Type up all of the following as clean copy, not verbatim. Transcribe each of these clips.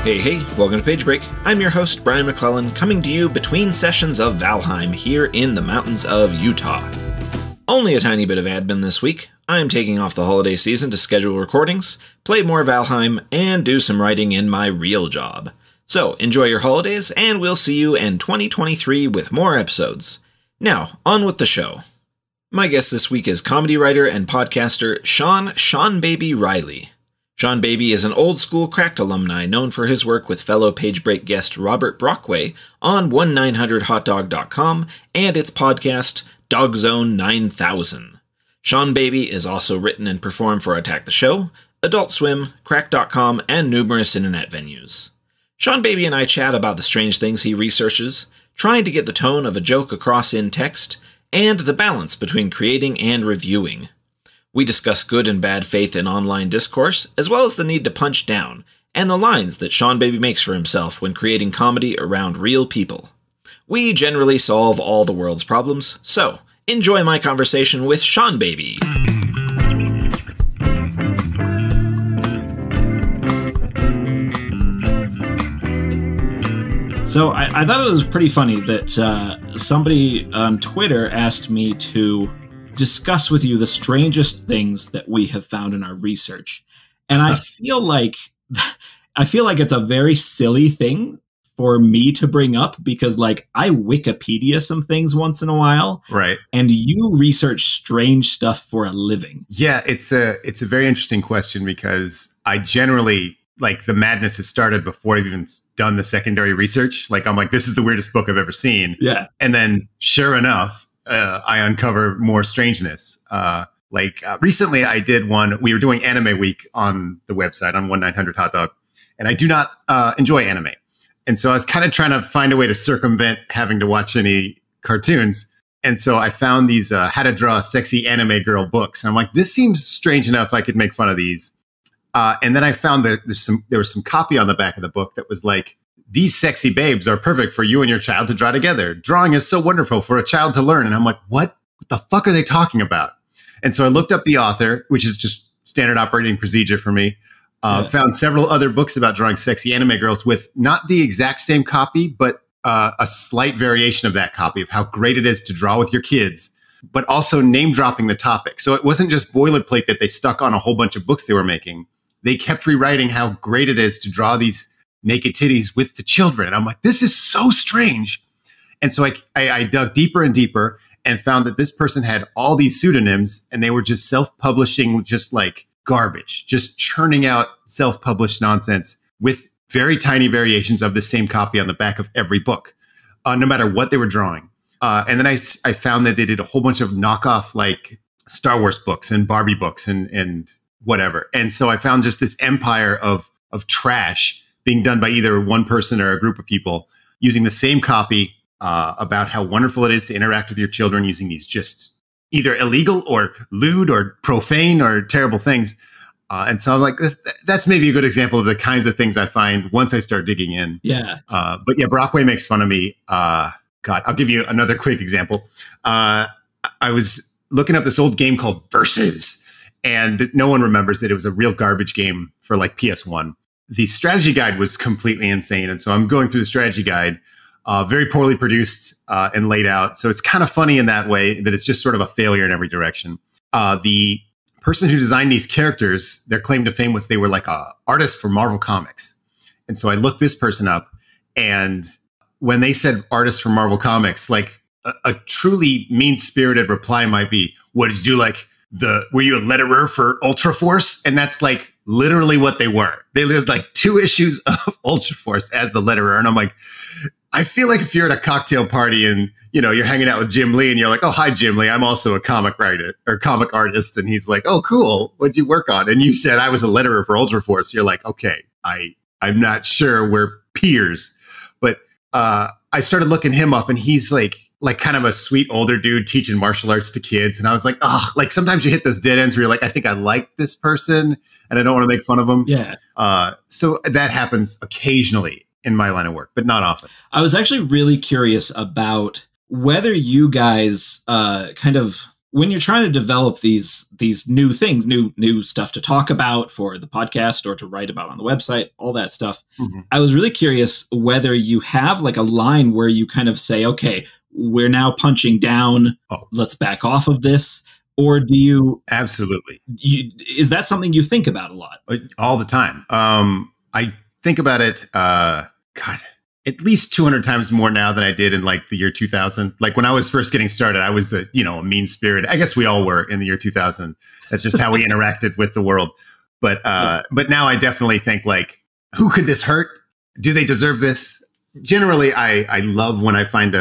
Hey, welcome to Page Break. I'm your host, Brian McClellan, coming to you between sessions of Valheim here in the mountains of Utah. Only a tiny bit of admin this week. I'm taking off the holiday season to schedule recordings, play more Valheim, and do some writing in my real job. So enjoy your holidays, and we'll see you in 2023 with more episodes. Now, on with the show. My guest this week is comedy writer and podcaster Seanbaby Reiley. Seanbaby is an old-school Cracked alumni known for his work with fellow Page Break guest Robert Brockway on 1900hotdog.com and its podcast Dogg Zzone 9000. Seanbaby is also written and performed for Attack the Show, Adult Swim, Cracked.com, and numerous internet venues. Seanbaby and I chat about the strange things he researches, trying to get the tone of a joke across in text, and the balance between creating and reviewing. We discuss good and bad faith in online discourse, as well as the need to punch down, and the lines that Seanbaby makes for himself when creating comedy around real people. We generally solve all the world's problems, so enjoy my conversation with Seanbaby. So I thought it was pretty funny that somebody on Twitter asked me to discuss with you the strangest things that we have found in our research. And I feel like it's a very silly thing for me to bring up because like I Wikipedia some things once in a while. Right. And you research strange stuff for a living. Yeah, it's a very interesting question because I generally like the madness has started before I've even done the secondary research. Like I'm like, this is the weirdest book I've ever seen. Yeah. And then sure enough, I uncover more strangeness. Recently I did one, we were doing Anime Week on the website on 1900hotdog, and I do not enjoy anime. And so I was kind of trying to find a way to circumvent having to watch any cartoons. And so I found these how to draw a sexy anime girl books. And I'm like, this seems strange enough I could make fun of these. And then I found that there was some copy on the back of the book that was like, these sexy babes are perfect for you and your child to draw together. Drawing is so wonderful for a child to learn. And I'm like, what the fuck are they talking about? And so I looked up the author, which is just standard operating procedure for me. Found several other books about drawing sexy anime girls with not the exact same copy, but a slight variation of that copy of how great it is to draw with your kids, but also name dropping the topic. So it wasn't just boilerplate that they stuck on a whole bunch of books they were making. They kept rewriting how great it is to draw these naked titties with the children. I'm like, this is so strange. And so I dug deeper and deeper and found that this person had all these pseudonyms and they were just self-publishing, just like garbage, just churning out self-published nonsense with very tiny variations of the same copy on the back of every book, no matter what they were drawing. And then I found that they did a whole bunch of knockoff like Star Wars books and Barbie books and whatever. And so I found just this empire of trash being done by either one person or a group of people using the same copy about how wonderful it is to interact with your children using these just either illegal or lewd or profane or terrible things. And so I'm like, that's maybe a good example of the kinds of things I find once I start digging in. Yeah. But yeah, Brockway makes fun of me. God, I'll give you another quick example. I was looking up this old game called Versus, and no one remembers that it was a real garbage game for like PS1. The strategy guide was completely insane. And so I'm going through the strategy guide, very poorly produced and laid out. So it's kind of funny in that way that it's just sort of a failure in every direction. The person who designed these characters, their claim to fame was they were like a artist for Marvel Comics. And so I looked this person up, and when they said artist for Marvel Comics, like a truly mean-spirited reply might be, what did you do? Like, were you a letterer for Ultra Force? And that's like literally what they were. They lived like 2 issues of Ultra Force as the letterer. And I'm like, I feel like if you're at a cocktail party and, you know, you're hanging out with Jim Lee and you're like, oh, hi, Jim Lee, I'm also a comic writer or comic artist. And he's like, oh, cool. What'd you work on? And you said I was a letterer for Ultra Force. You're like, okay, I'm not sure we're peers. But I started looking him up, and he's like kind of a sweet older dude teaching martial arts to kids. And I was like, oh, like sometimes you hit those dead ends where you're like, I think I like this person and I don't want to make fun of them. Yeah. So that happens occasionally in my line of work, but not often. I was actually really curious about whether you guys kind of, when you're trying to develop these new things, new stuff to talk about for the podcast or to write about on the website, all that stuff. Mm-hmm. I was really curious whether you have like a line where you kind of say, okay, we're now punching down. Oh. Let's back off of this. Or do you? Absolutely. Is that something you think about a lot? All the time. I think about it, at least 200 times more now than I did in like the year 2000. Like when I was first getting started, I was a mean spirit. I guess we all were in the year 2000. That's just how we interacted with the world. But now I definitely think like, who could this hurt? Do they deserve this? Generally, I love when I find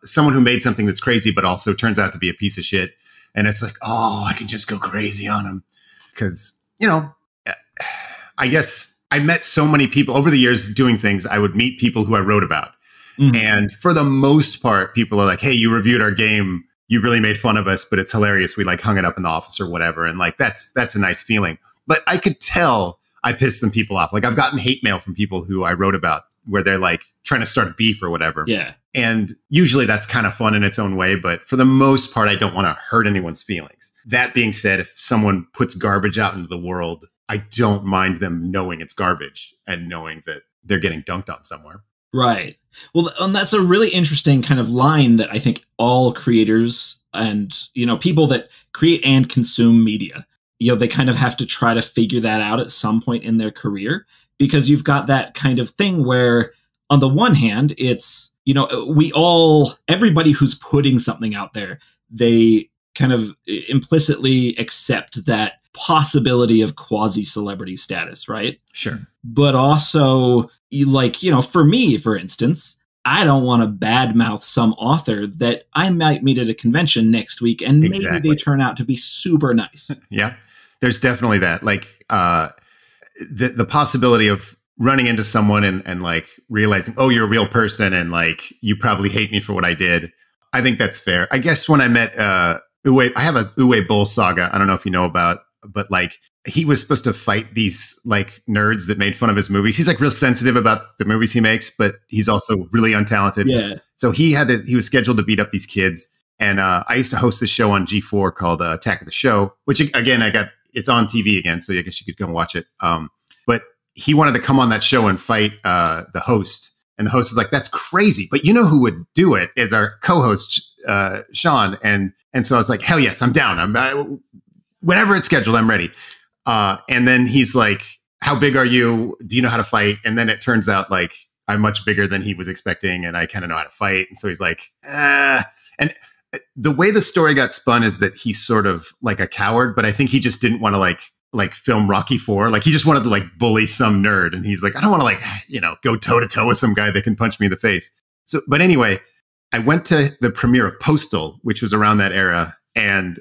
someone who made something that's crazy, but also turns out to be a piece of shit. And it's like, oh, I can just go crazy on them. Because, I guess I met so many people over the years doing things. I would meet people who I wrote about. Mm-hmm. And for the most part, people are like, hey, you reviewed our game. You really made fun of us, but it's hilarious. We like hung it up in the office or whatever. And like, that's a nice feeling. But I could tell I pissed some people off. Like I've gotten hate mail from people who I wrote about where they're like trying to start beef or whatever. Yeah. And usually that's kind of fun in its own way. But for the most part, I don't want to hurt anyone's feelings. That being said, if someone puts garbage out into the world, I don't mind them knowing it's garbage and knowing that they're getting dunked on somewhere. Right. Well, and that's a really interesting kind of line that I think all creators and, people that create and consume media, they kind of have to try to figure that out at some point in their career, because you've got that kind of thing where on the one hand, it's, everybody who's putting something out there, they kind of implicitly accept that possibility of quasi-celebrity status, right? Sure. But also, for me, for instance, I don't want to badmouth some author that I might meet at a convention next week, and maybe they turn out to be super nice. Yeah, there's definitely that. Like the possibility of running into someone and like realizing, oh, you're a real person, and like you probably hate me for what I did. I think that's fair. I guess when I met Uwe, I have a Uwe Boll saga. I don't know if you know about. But like he was supposed to fight these like nerds that made fun of his movies. He's like real sensitive about the movies he makes, but he's also really untalented. Yeah. So he was scheduled to beat up these kids. And I used to host this show on G4 called Attack of the Show, which again, it's on TV again. So I guess you could come watch it. But he wanted to come on that show and fight the host. And the host is like, that's crazy. But you know who would do it is our co-host, Sean. And so I was like, hell yes, I'm down. Whenever it's scheduled, I'm ready. And then he's like, how big are you? Do you know how to fight? And then it turns out like I'm much bigger than he was expecting, and I kind of know how to fight. And so he's like, And the way the story got spun is that he's sort of like a coward, but I think he just didn't want to like film Rocky IV. Like he just wanted to like bully some nerd. And he's like, I don't want to like, go toe to toe with some guy that can punch me in the face. So, but anyway, I went to the premiere of Postal, which was around that era. And,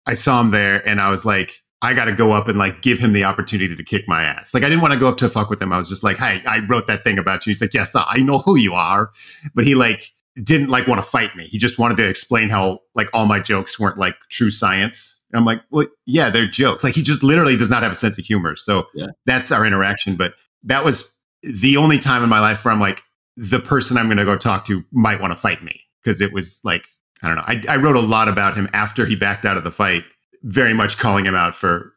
I saw him there and I was like, I got to go up and like give him the opportunity to kick my ass. Like I didn't want to go up to fuck with him. I was just like, hey, I wrote that thing about you. He's like, yes, I know who you are. But he like didn't like want to fight me. He just wanted to explain how like all my jokes weren't like true science. And I'm like, well, yeah, they're jokes. Like he just literally does not have a sense of humor. So That's our interaction. But that was the only time in my life where I'm like, the person I'm going to go talk to might want to fight me. Because it was like, I don't know. I wrote a lot about him after he backed out of the fight, very much calling him out for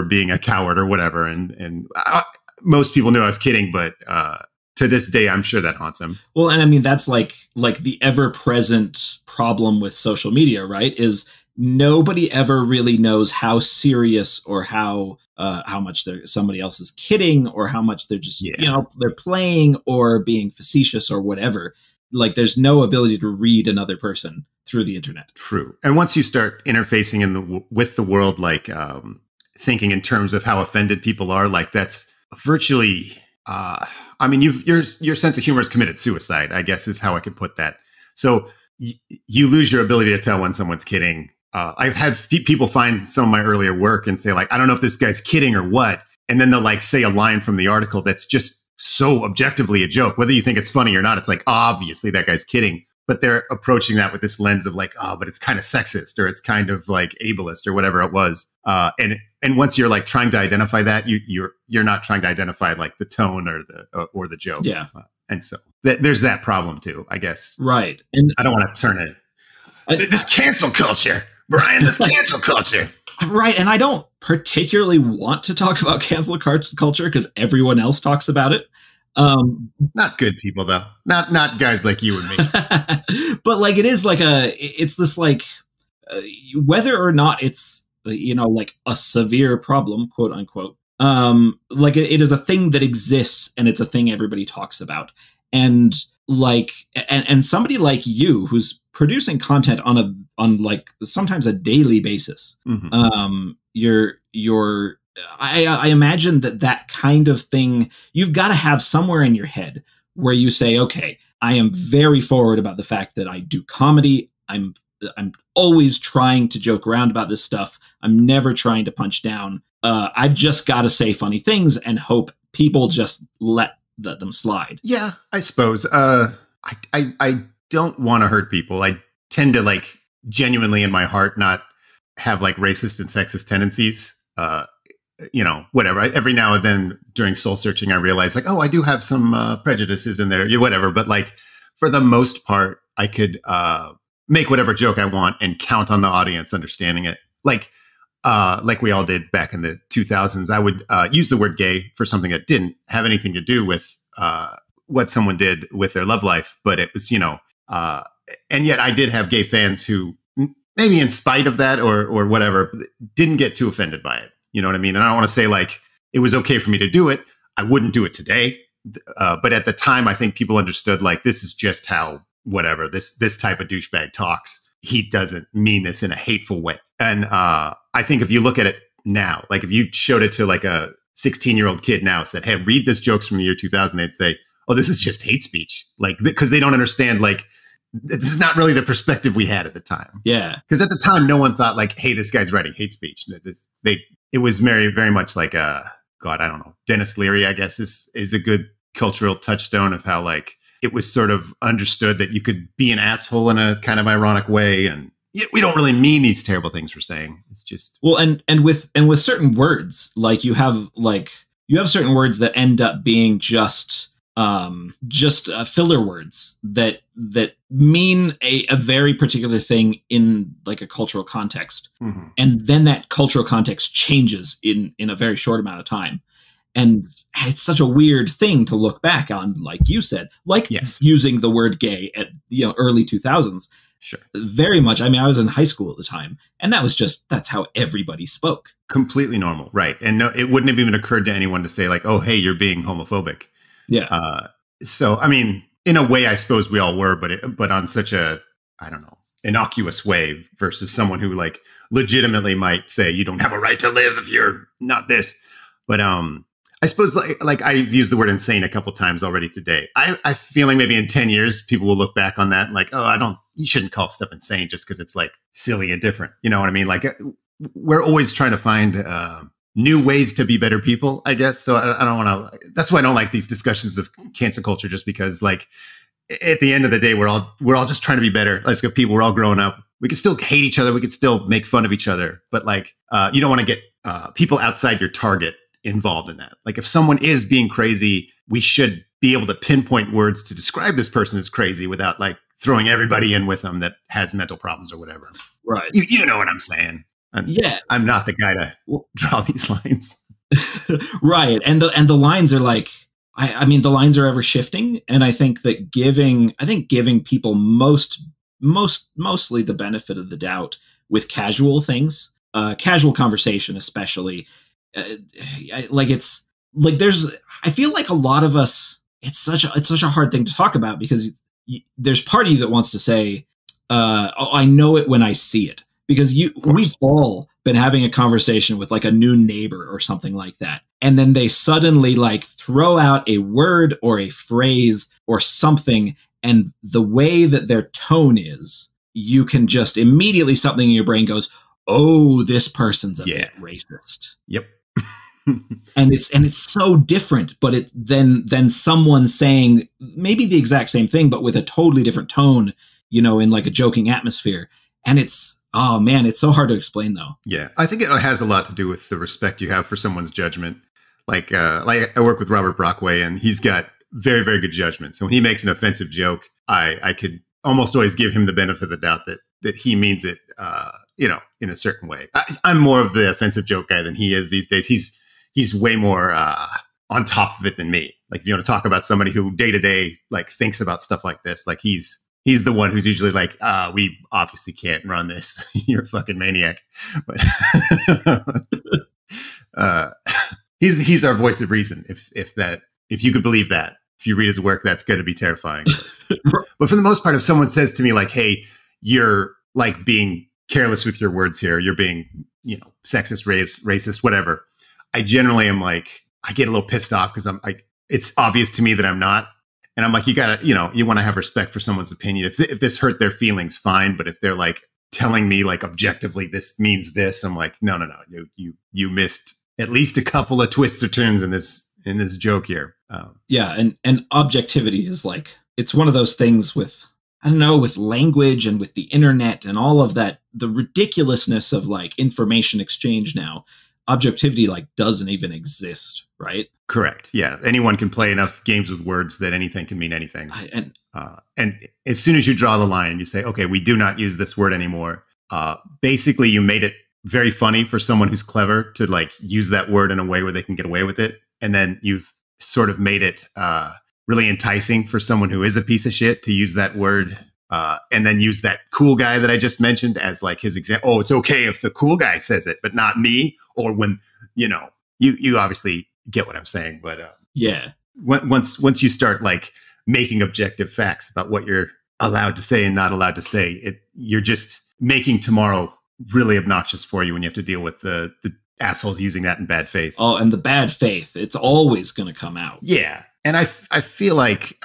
being a coward or whatever. And most people knew I was kidding, but to this day, I'm sure that haunts him. Well, and I mean, that's like the ever-present problem with social media, right? Is nobody ever really knows how serious or how much somebody else is kidding or how much they're just, they're playing or being facetious or whatever. Like there's no ability to read another person through the internet. True. And once you start interfacing with the world, like thinking in terms of how offended people are, like that's virtually, I mean, your sense of humor is committed suicide, I guess is how I could put that. So you lose your ability to tell when someone's kidding. I've had people find some of my earlier work and say like, I don't know if this guy's kidding or what. And then they'll like say a line from the article that's just so objectively a joke, whether you think it's funny or not. It's like, obviously that guy's kidding, but they're approaching that with this lens of like, oh, but it's kind of sexist or it's kind of like ableist or whatever it was. And once you're like trying to identify that, you're not trying to identify like the tone or the joke. Yeah. And so there's that problem too, I guess. Right. And I don't want to turn it. This cancel culture, Brian, this cancel culture. Right. And I don't particularly want to talk about cancel culture because everyone else talks about it. Not good people, though. Not guys like you and me. But like it is like it's this like whether or not it's, like a severe problem, quote unquote. Like it is a thing that exists and it's a thing everybody talks about. And like and somebody like you who's producing content on like sometimes a daily basis. Mm-hmm. I imagine that kind of thing, you've got to have somewhere in your head where you say, okay, I am very forward about the fact that I do comedy. I'm always trying to joke around about this stuff. I'm never trying to punch down. I've just got to say funny things and hope people just let them slide. Yeah, I suppose. I don't want to hurt people. I tend to like genuinely in my heart not have like racist and sexist tendencies. Whatever. Every now and then during soul searching, I realize like, oh, I do have some prejudices in there, whatever. But like for the most part, I could make whatever joke I want and count on the audience understanding it. Like we all did back in the 2000s, I would use the word gay for something that didn't have anything to do with what someone did with their love life. But it was, and yet I did have gay fans who maybe in spite of that or whatever, didn't get too offended by it. You know what I mean? And I don't want to say like it was okay for me to do it. I wouldn't do it today. But at the time, I think people understood like this is just how whatever this type of douchebag talks. He doesn't mean this in a hateful way. And I think if you look at it now, like if you showed it to like a 16-year-old kid now, said, hey, read this jokes from the year 2000, they'd say, oh, this is just hate speech. Like, because they don't understand, like, this is not really the perspective we had at the time. Yeah. Because at the time, no one thought like, hey, this guy's writing hate speech. It was very, very much like, God, I don't know. Dennis Leary, I guess, is a good cultural touchstone of how like it was sort of understood that you could be an asshole in a kind of ironic way. And we don't really mean these terrible things we're saying. It's just. Well, and with certain words, like you have certain words that end up being just filler words that mean a very particular thing in like a cultural context. Mm-hmm. And then that cultural context changes in a very short amount of time. And it's such a weird thing to look back on, like you said, like yes. Using the word gay at early 2000s. Sure. Very much. I mean, I was in high school at the time, and that's how everybody spoke. Completely normal. Right. And no, it wouldn't have even occurred to anyone to say like, oh, hey, you're being homophobic. Yeah. So, I mean, in a way, I suppose we all were, but on such a, I don't know, innocuous way versus someone who like legitimately might say you don't have a right to live if you're not this. But I suppose like I've used the word insane a couple times already today. I feel like maybe in 10 years, people will look back on that and like, oh, you shouldn't call stuff insane just because it's like silly and different. You know what I mean? Like we're always trying to find new ways to be better people, I guess. So I don't want to, that's why I don't like these discussions of cancel culture, just because like at the end of the day, we're all just trying to be better. Let's go people, we're all growing up. We can still hate each other. We can still make fun of each other, but like, you don't want to get people outside your target involved in that. Like if someone is being crazy, we should be able to pinpoint words to describe this person as crazy without like throwing everybody in with them that has mental problems or whatever. Right. You know what I'm saying? I'm not the guy to draw these lines. Right. And the lines are like, I mean, the lines are ever shifting. And I think that giving people mostly the benefit of the doubt with casual things, casual conversation, especially, I feel like a lot of us, it's such a hard thing to talk about because there's part of you that wants to say, I know it when I see it. Because we've all been having a conversation with like a new neighbor or something like that. And then they suddenly like throw out a word or a phrase or something. And the way that their tone is, you can just immediately something in your brain goes, oh, this person's a bit racist. Yep. and it's so different, but then someone saying maybe the exact same thing, but with a totally different tone, in like a joking atmosphere. And oh man, it's so hard to explain though. Yeah. I think it has a lot to do with the respect you have for someone's judgment. Like I work with Robert Brockway and he's got very, very good judgment. So when he makes an offensive joke, I could almost always give him the benefit of the doubt that he means it, in a certain way. I'm more of the offensive joke guy than he is these days. He's way more on top of it than me. Like, if you want to talk about somebody who day to day like thinks about stuff like this, like he's the one who's usually like, we obviously can't run this. You're a fucking maniac. But he's our voice of reason. If you could believe that, if you read his work, that's going to be terrifying. But for the most part, if someone says to me like, hey, you're like being careless with your words here, you're being, sexist, racist, whatever, I generally am like, I get a little pissed off because I'm like, it's obvious to me that I'm not. And I'm like, you gotta, you want to have respect for someone's opinion. If this hurt their feelings, fine. But if they're like telling me like objectively, this means this, I'm like, no, you missed at least a couple of twists or turns in this joke here. Yeah. And objectivity is like, it's one of those things with, I don't know, with language and with the internet and all of that, the ridiculousness of like information exchange now. Objectivity like doesn't even exist, right? Correct. Yeah. Anyone can play enough games with words that anything can mean anything. And as soon as you draw the line and you say, okay, we do not use this word anymore, basically you made it very funny for someone who's clever to like use that word in a way where they can get away with it. And then you've sort of made it really enticing for someone who is a piece of shit to use that word and then use that cool guy that I just mentioned as like his example. Oh, it's okay if the cool guy says it, but not me. Or when, you obviously get what I'm saying. But yeah, once you start like making objective facts about what you're allowed to say and not allowed to say, you're just making tomorrow really obnoxious for you when you have to deal with the assholes using that in bad faith. Oh, and the bad faith, it's always going to come out. Yeah. And I feel like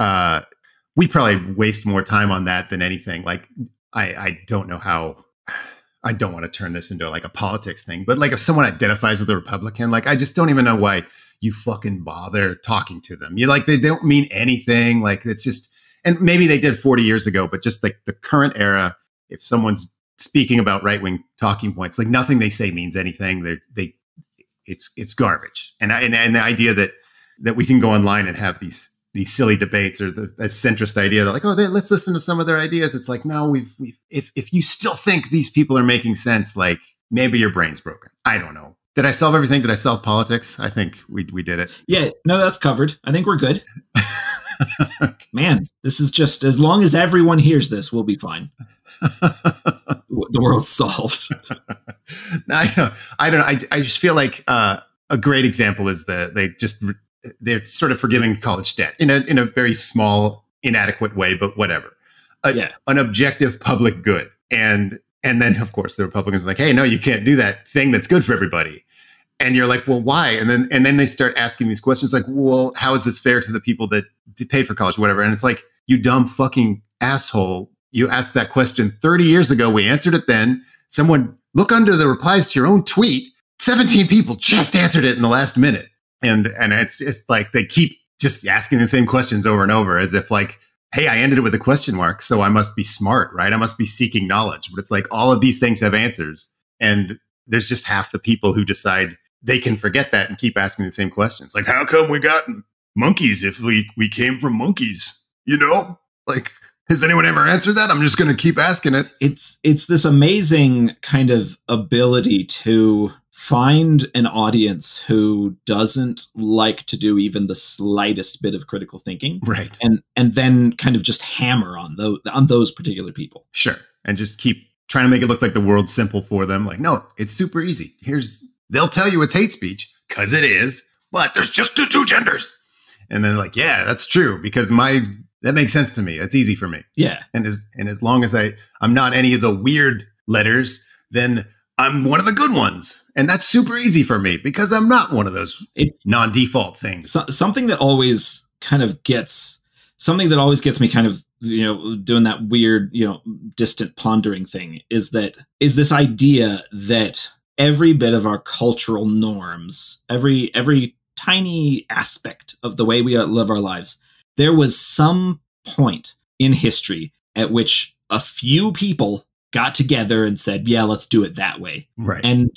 we probably waste more time on that than anything. Like, I don't know how, I don't want to turn this into like a politics thing, but like if someone identifies with a Republican, like I just don't even know why you fucking bother talking to them. You're like, they don't mean anything. Like it's just, and maybe they did 40 years ago, but just like the current era, if someone's speaking about right-wing talking points, like nothing they say means anything. It's garbage. And the idea that we can go online and have these silly debates or the centrist idea that like, oh, let's listen to some of their ideas. It's like, no, if you still think these people are making sense, like maybe your brain's broken. I don't know. Did I solve everything? Did I solve politics? I think we did it. Yeah, no, that's covered. I think we're good. Man, this is just, as long as everyone hears this, we'll be fine. The world's solved. I don't know. I just feel like a great example is they're sort of forgiving college debt in a very small, inadequate way, but whatever. An objective public good. And then, of course, the Republicans are like, hey, no, you can't do that thing that's good for everybody. And you're like, well, why? And then they start asking these questions like, well, how is this fair to the people that paid for college, whatever? And it's like, you dumb fucking asshole. You asked that question 30 years ago. We answered it then. Someone look under the replies to your own tweet. 17 people just answered it in the last minute. And it's just like they keep just asking the same questions over and over as if like, hey, I ended it with a question mark, so I must be smart, right? I must be seeking knowledge. But it's like all of these things have answers. And there's just half the people who decide they can forget that and keep asking the same questions. Like, how come we got monkeys if we came from monkeys? Like, has anyone ever answered that? I'm just going to keep asking it. It's this amazing kind of ability to find an audience who doesn't like to do even the slightest bit of critical thinking, right? And then kind of just hammer on those particular people. Sure, and just keep trying to make it look like the world's simple for them. Like, no, it's super easy. They'll tell you it's hate speech because it is, but there's just two genders, and then like, yeah, that's true because that makes sense to me. That's easy for me. Yeah, and as long as I'm not any of the weird letters, then I'm one of the good ones. And that's super easy for me because I'm not one of those non-default things. Something that always gets me kind of, doing that weird, distant pondering thing is this idea that every bit of our cultural norms, every tiny aspect of the way we live our lives, there was some point in history at which a few people got together and said, yeah, let's do it that way. Right. And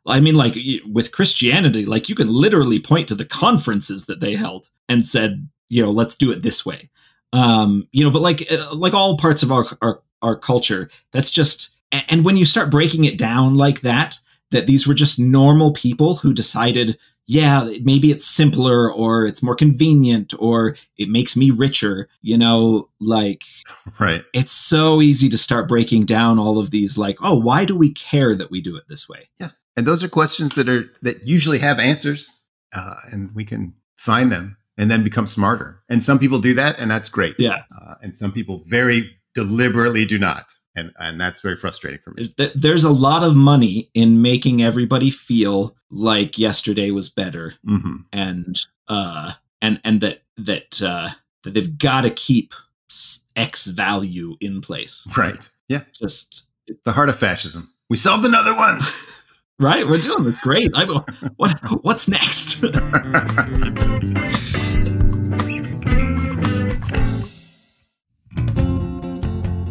I mean, like with Christianity, like you can literally point to the conferences that they held and said, let's do it this way. But like all parts of our culture, that's just, and when you start breaking it down like that these were just normal people who decided, yeah, maybe it's simpler, or it's more convenient, or it makes me richer, Right. It's so easy to start breaking down all of these, like, oh, why do we care that we do it this way? Yeah. And those are questions that usually have answers, and we can find them and then become smarter. And some people do that, and that's great. Yeah. And some people very deliberately do not. And that's very frustrating for me. There's a lot of money in making everybody feel like yesterday was better, mm-hmm. and that they've got to keep X value in place. Right. Yeah. Just the heart of fascism. We solved another one. Right. We're doing this great. What's next?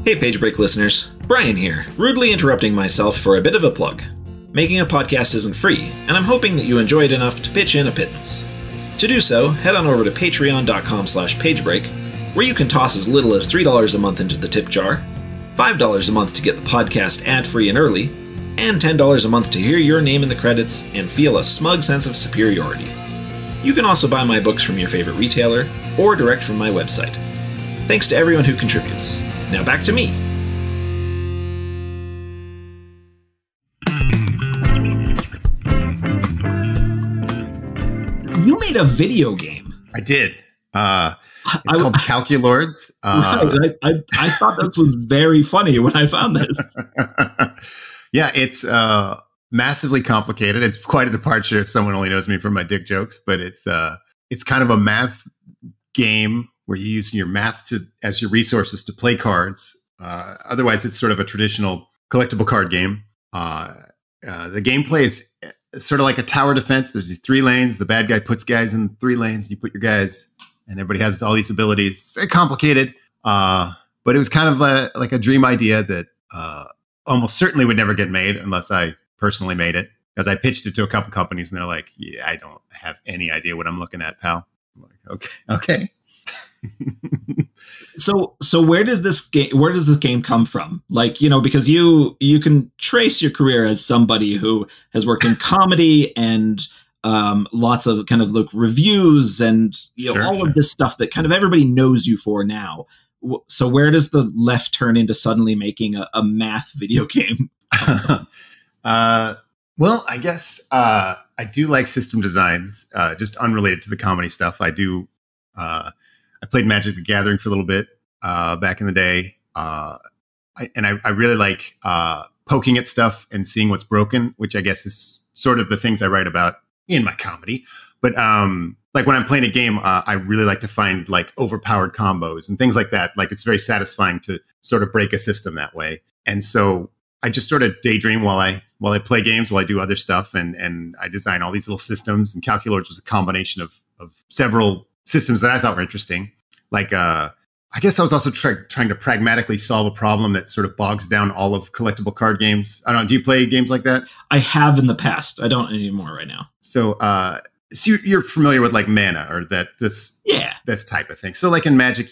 Hey, Page Break listeners. Brian here, rudely interrupting myself for a bit of a plug. Making a podcast isn't free, and I'm hoping that you enjoy it enough to pitch in a pittance. To do so, head on over to patreon.com/pagebreak, where you can toss as little as $3 a month into the tip jar, $5 a month to get the podcast ad-free and early, and $10 a month to hear your name in the credits and feel a smug sense of superiority. You can also buy my books from your favorite retailer, or direct from my website. Thanks to everyone who contributes. Now back to me. You made a video game. I did. It's called Calculords. Right. I thought this was very funny when I found this. Yeah, it's massively complicated. It's quite a departure if someone only knows me from my dick jokes, but it's kind of a math game where you use your math as your resources to play cards. Otherwise, it's sort of a traditional collectible card game. The gameplay is sort of like a tower defense. There's these 3 lanes. The bad guy puts guys in 3 lanes. You put your guys, and everybody has all these abilities. It's very complicated, but it was kind of like a dream idea that almost certainly would never get made unless I personally made it. Because I pitched it to a couple companies, and they're like, "Yeah, I don't have any idea what I'm looking at, pal." I'm like, okay. So where does this game come from? Like, because you can trace your career as somebody who has worked in comedy and lots of kind of reviews and all of this stuff that kind of everybody knows you for now. So where does the left turn into suddenly making a math video game? Well, I guess I do like system designs, just unrelated to the comedy stuff. I do. I played Magic the Gathering for a little bit back in the day. I really like poking at stuff and seeing what's broken, which I guess is sort of the things I write about in my comedy. But like when I'm playing a game, I really like to find like overpowered combos and things like that. Like it's very satisfying to sort of break a system that way. And so I just sort of daydream while I play games, while I do other stuff. And I design all these little systems. And Calculords was a combination of several systems that I thought were interesting. Like, I guess I was also trying to pragmatically solve a problem that sort of bogs down all of collectible card games. I don't know. Do you play games like that? I have in the past. I don't anymore right now. So, you're familiar with like mana or this type of thing. So like in Magic,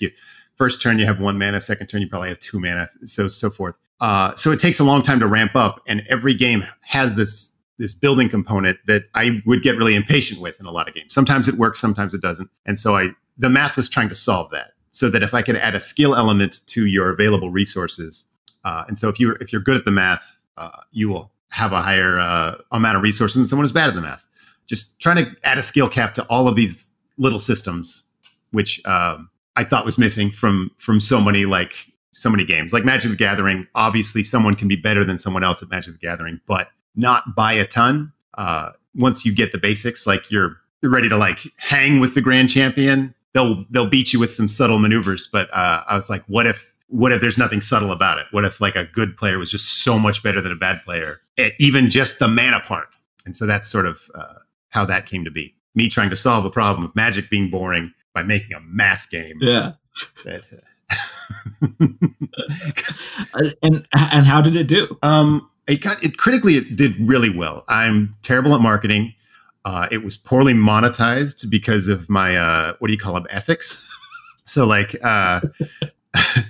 first turn you have 1 mana, second turn you probably have 2 mana, so forth. So it takes a long time to ramp up, and every game has this building component that I would get really impatient with in a lot of games. Sometimes it works, sometimes it doesn't. And so the math was trying to solve that, so that if I could add a skill element to your available resources, and so if you're good at the math, you will have a higher amount of resources than someone who's bad at the math. Just trying to add a skill cap to all of these little systems, which I thought was missing from so many games. Like Magic the Gathering, obviously someone can be better than someone else at Magic the Gathering, but not by a ton. Once you get the basics, like you're ready to like hang with the grand champion, they'll beat you with some subtle maneuvers. But I was like, what if there's nothing subtle about it? What if like a good player was just so much better than a bad player at even just the mana part? And so that's sort of how that came to be. Me trying to solve a problem of Magic being boring by making a math game. Yeah. And how did it do? It critically, it did really well. I'm terrible at marketing. It was poorly monetized because of my what do you call them, ethics. So like,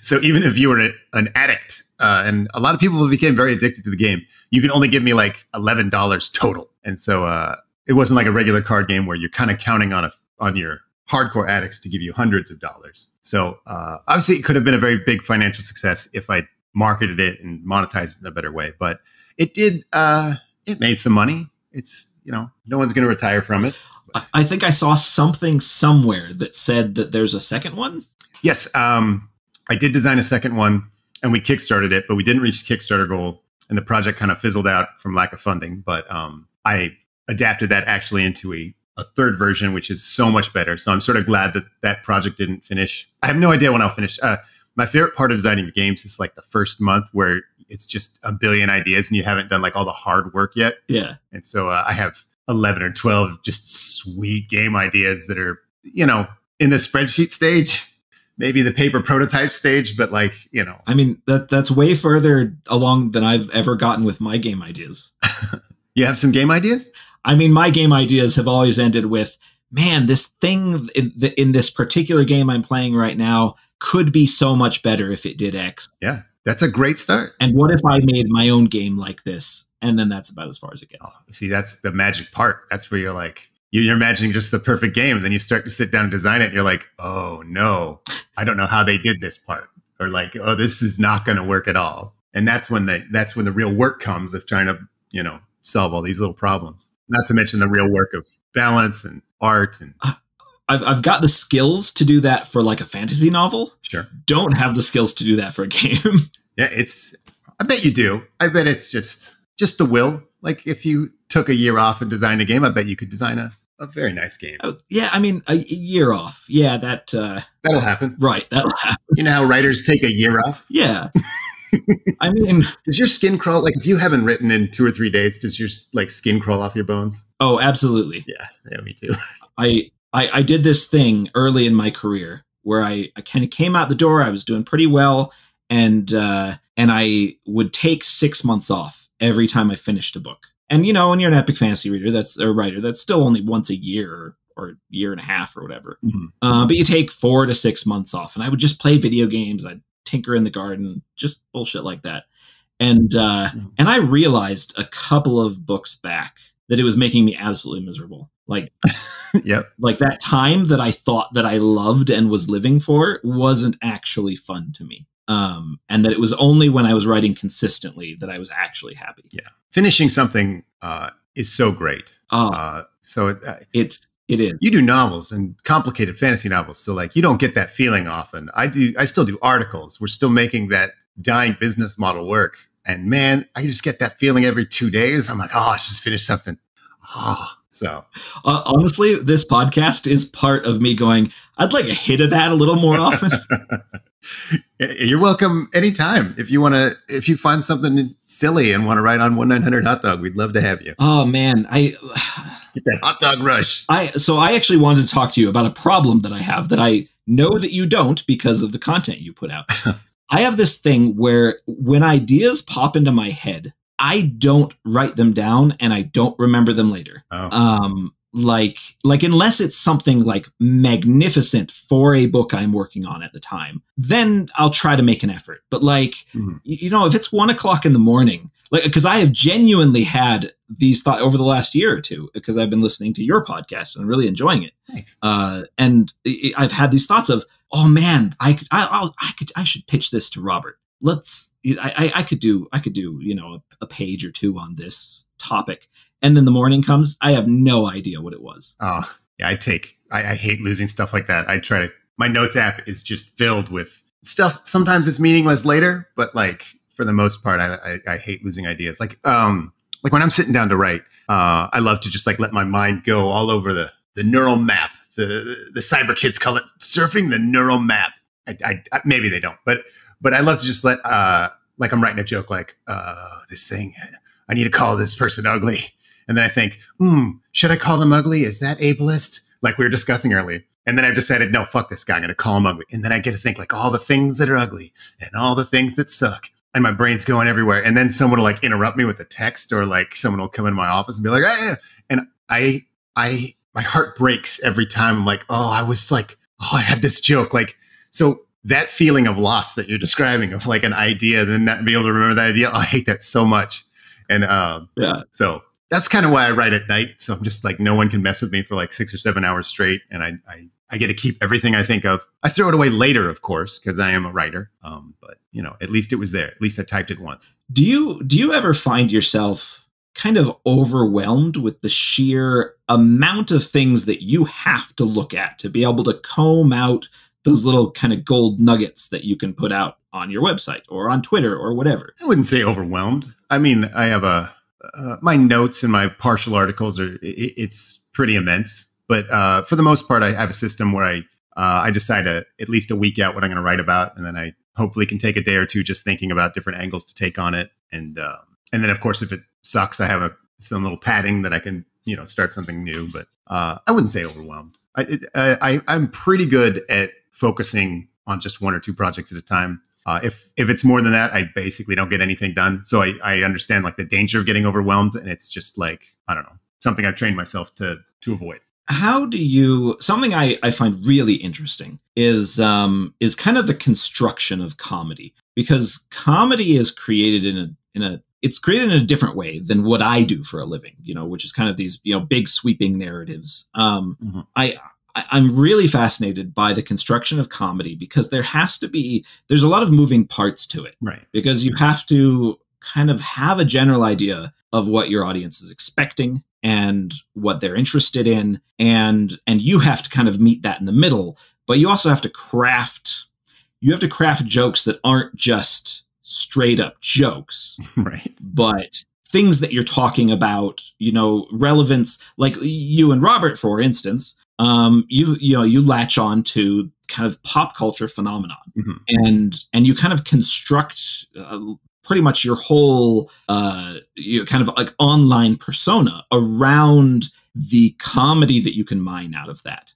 so even if you were an addict, and a lot of people became very addicted to the game, you can only give me like $11 total. And so it wasn't like a regular card game where you're kind of counting on your hardcore addicts to give you hundreds of dollars. So obviously it could have been a very big financial success if I marketed it and monetized it in a better way. But it did, it made some money. It's, no one's going to retire from it. I think I saw something somewhere that said that there's a second one. Yes. I did design a second one and we Kickstarted it, but we didn't reach the Kickstarter goal and the project kind of fizzled out from lack of funding. But I adapted that actually into a third version, which is so much better. So I'm sort of glad that that project didn't finish. I have no idea when I'll finish. My favorite part of designing games is like the first month where it's just a billion ideas and you haven't done like all the hard work yet. Yeah. And so I have 11 or 12 just sweet game ideas that are, in the spreadsheet stage, maybe the paper prototype stage, but like, I mean, that's way further along than I've ever gotten with my game ideas. You have some game ideas? I mean, my game ideas have always ended with, man, this thing in this particular game I'm playing right now could be so much better if it did X. Yeah, that's a great start. And what if I made my own game like this? And then that's about as far as it gets. Oh, see, that's the magic part. That's where you're like, you're imagining just the perfect game. And then you start to sit down and design it. And you're like, oh, no, I don't know how they did this part. Or like, oh, this is not going to work at all. And that's when the real work comes of trying to, solve all these little problems. Not to mention the real work of balance and art. And I've got the skills to do that for like a fantasy novel. Sure. Don't have the skills to do that for a game. Yeah, I bet you do. I bet it's just the will. Like if you took a year off and designed a game, I bet you could design a very nice game. Oh, yeah, I mean, a year off. Yeah, that'll happen. Right, that'll happen. You know how writers take a year off? Yeah. I mean, does your skin crawl? Like if you haven't written in 2 or 3 days, does your like skin crawl off your bones? Oh, absolutely. Yeah, me too. I did this thing early in my career where I kind of came out the door. I was doing pretty well. And I would take 6 months off every time I finished a book. And, when you're an epic fantasy writer, that's still only once a year or a year and a half or whatever. Mm-hmm. But you take 4 to 6 months off and I would just play video games. I'd tinker in the garden, just bullshit like that. And I realized a couple of books back that it was making me absolutely miserable. Like, yep. Like that time that I thought that I loved and was living for wasn't actually fun to me. And that it was only when I was writing consistently that I was actually happy. Yeah. Finishing something is so great. It is. You do novels and complicated fantasy novels. So like you don't get that feeling often. I still do articles. We're still making that dying business model work. And man, I just get that feeling every 2 days. I'm like, oh, I just finished something. So honestly, this podcast is part of me going, I'd like a hit of that a little more often. You're welcome anytime. If you find something silly and want to write on 1-900-HOT-DOG, we'd love to have you. Oh man, get that hot dog rush. So I actually wanted to talk to you about a problem that I have that I know that you don't because of the content you put out. I have this thing where when ideas pop into my head, I don't write them down and I don't remember them later. Oh. Like unless it's something like magnificent for a book I'm working on at the time, then I'll try to make an effort. But like, if it's 1 o'clock in the morning, like, because I have genuinely had these thoughts over the last year or two, because I've been listening to your podcast and really enjoying it. Thanks. And I've had these thoughts of, oh man, I should pitch this to Robert. I could do, a page or two on this topic. And then the morning comes, I have no idea what it was. Oh, yeah, I hate losing stuff like that. My notes app is just filled with stuff. Sometimes it's meaningless later, but like for the most part, I hate losing ideas. Like when I'm sitting down to write, I love to just like let my mind go all over the neural map. The cyber kids call it surfing the neural map. I maybe they don't, but I love to just let, like I'm writing a joke, like, this thing, I need to call this person ugly. And then I think, should I call them ugly? Is that ableist? Like we were discussing earlier. And then I've decided, no, fuck this guy. I'm going to call him ugly. And then I get to think like all the things that are ugly and all the things that suck. And my brain's going everywhere. And then someone will like interrupt me with a text or like someone will come into my office and be like, ah. And I my heart breaks every time. I'm like, oh, I was like, oh, I had this joke. Like, so that feeling of loss that you're describing of like an idea, then not be able to remember that idea. I hate that so much. And so that's kind of why I write at night. So I'm just like, no one can mess with me for like 6 or 7 hours straight. And I get to keep everything I think of. I throw it away later, of course, because I am a writer. But you know, at least it was there. At least I typed it once. Do you ever find yourself kind of overwhelmed with the sheer amount of things that you have to look at to be able to comb out those little kind of gold nuggets that you can put out on your website or on Twitter or whatever? I wouldn't say overwhelmed. I mean, I have my notes and my partial articles it's pretty immense. But for the most part, I have a system where I decide at least a week out what I'm going to write about. And then I hopefully can take a day or two just thinking about different angles to take on it. And then, of course, if it sucks, I have some little padding that I can, start something new. But I wouldn't say overwhelmed. I'm pretty good at focusing on just one or two projects at a time. If it's more than that, I basically don't get anything done. So I understand like the danger of getting overwhelmed. And it's just like, I don't know, something I've trained myself to avoid. How do you, something I find really interesting is kind of the construction of comedy, because comedy is created it's created in a different way than what I do for a living, which is kind of these, big sweeping narratives. I'm really fascinated by the construction of comedy because there's a lot of moving parts to it, right? Because you have to kind of have a general idea of what your audience is expecting and what they're interested in. And you have to kind of meet that in the middle, but you also have to craft jokes that aren't just straight up jokes, right? But things that you're talking about, relevance, like you and Robert, for instance, you latch on to kind of pop culture phenomenon, and you kind of construct pretty much your whole kind of like online persona around the comedy that you can mine out of that.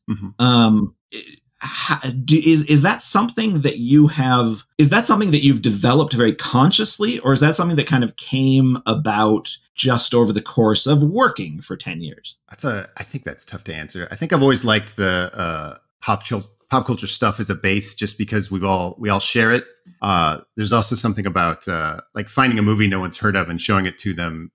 Is that something that you have? Is that something that you've developed very consciously, or is that something that kind of came about just over the course of working for 10 years? I think that's tough to answer. I think I've always liked the pop culture stuff as a base, just because we all share it. There's also something about like finding a movie no one's heard of and showing it to them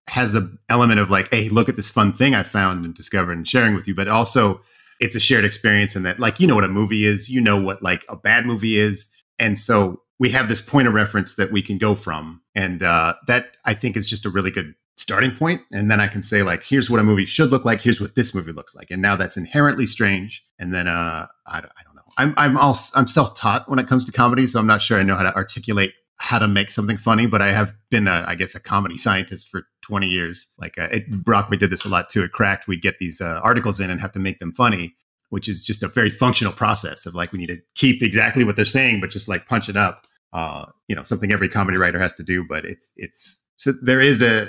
has an element of like, hey, look at this fun thing I found and discovered and sharing with you. But also, it's a shared experience, and that like, what a movie is, what like a bad movie is. And so we have this point of reference that we can go from. And that I think is just a really good starting point. And then I can say like, here's what a movie should look like. Here's what this movie looks like. And now that's inherently strange. And then I don't know. I'm self-taught when it comes to comedy. So I'm not sure I know how to articulate how to make something funny, but I have been I guess a comedy scientist for 20 years. Like Brockway did this a lot too. At Cracked, we'd get these articles in and have to make them funny, which is just a very functional process of like, we need to keep exactly what they're saying, but just like punch it up. Something every comedy writer has to do, but so there is a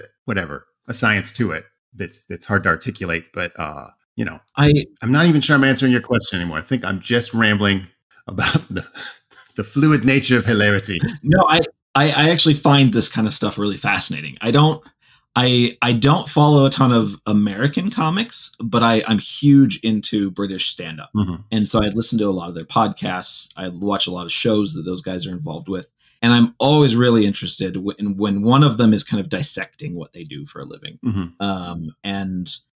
science to it that's hard to articulate, but I'm not even sure I'm answering your question anymore. I think I'm just rambling about the fluid nature of hilarity. No, I actually find this kind of stuff really fascinating. I don't follow a ton of American comics, but I'm huge into British stand-up. And so I listen to a lot of their podcasts. I watch a lot of shows that those guys are involved with. And I'm always really interested when one of them is kind of dissecting what they do for a living.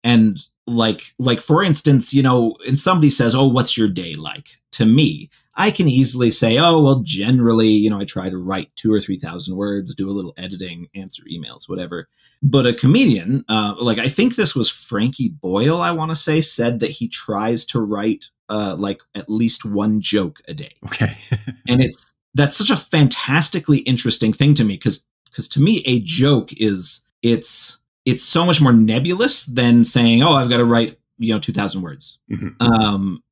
And like, for instance, and somebody says, oh, what's your day like? To me, I can easily say, oh, well, generally, I try to write 2,000 or 3,000 words, do a little editing, answer emails, whatever. But a comedian, I think this was Frankie Boyle, I want to say, said that he tries to write like at least one joke a day. Okay. And that's such a fantastically interesting thing to me, because to me, a joke it's so much more nebulous than saying, oh, I've got to write 2,000 words.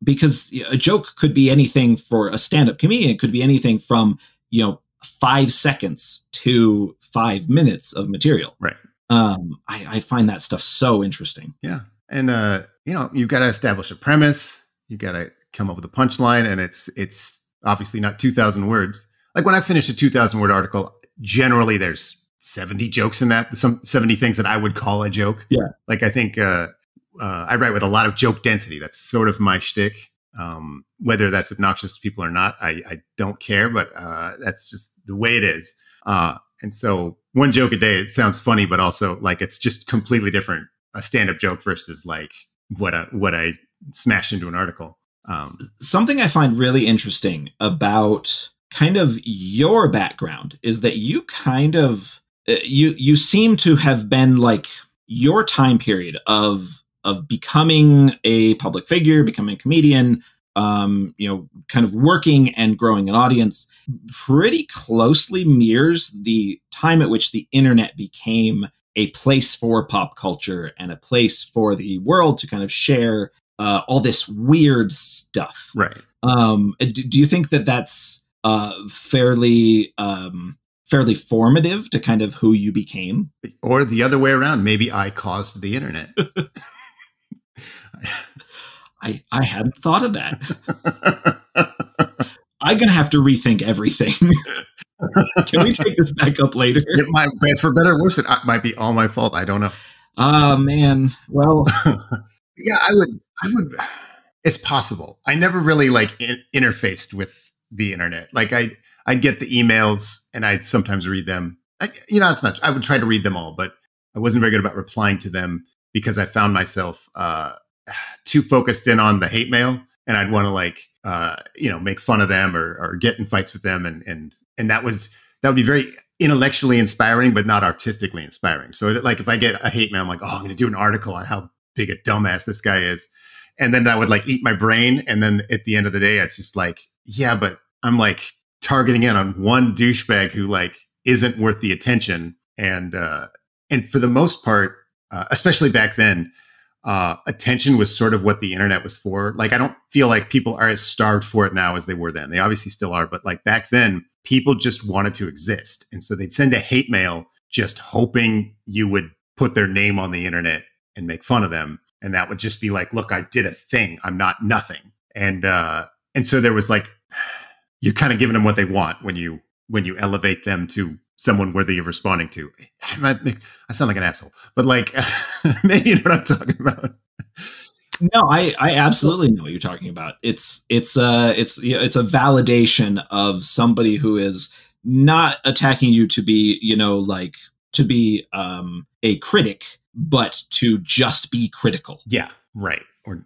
Because a joke could be anything for a stand-up comedian. It could be anything from, 5 seconds to 5 minutes of material. Right. I find that stuff so interesting. Yeah. And, you've got to establish a premise. You've got to come up with a punchline, and it's obviously not 2,000 words. Like when I finish a 2,000 word article, generally there's 70 jokes in that, some 70 things that I would call a joke. Yeah. Like I think, I write with a lot of joke density. That's sort of my shtick. Whether that's obnoxious to people or not, I don't care, but that's just the way it is. And so one joke a day, it sounds funny, but also like it's just completely different. A stand-up joke versus like what I smashed into an article. Something I find really interesting about kind of your background is that you kind of you seem to have been like your time period of becoming a public figure, becoming a comedian, kind of working and growing an audience pretty closely mirrors the time at which the internet became a place for pop culture and a place for the world to kind of share all this weird stuff. Right. Do you think that that's fairly formative to kind of who you became? Or the other way around, maybe I caused the internet. I hadn't thought of that. I'm going to have to rethink everything. Can we take this back up later? It might, for better or worse, it might be all my fault. I don't know. Man. Well, yeah, I would. It's possible. I never really like interfaced with the internet. Like I'd get the emails and I'd sometimes read them. It's not. I would try to read them all, but I wasn't very good about replying to them because I found myself too focused in on the hate mail, and I'd want to make fun of them or get in fights with them, and that would be very intellectually inspiring, but not artistically inspiring. So like if I get a hate mail, I'm like, oh, I'm going to do an article on how big a dumbass this guy is. And then that would like eat my brain. And then at the end of the day, it's just like, yeah, but I'm like targeting in on one douchebag who like isn't worth the attention. And for the most part, especially back then, attention was sort of what the internet was for. Like, I don't feel like people are as starved for it now as they were then. They obviously still are, but like back then, people just wanted to exist. And so they'd send a hate mail just hoping you would put their name on the internet and make fun of them. And that would just be like, look, I did a thing. I'm not nothing. And so there was like, you're kind of giving them what they want when you elevate them to someone worthy of responding to. I sound like an asshole, but like, maybe you know what I'm talking about. No, I absolutely know what you're talking about. It's a validation of somebody who is not attacking you to be, a critic, but to just be critical. Yeah, right. Or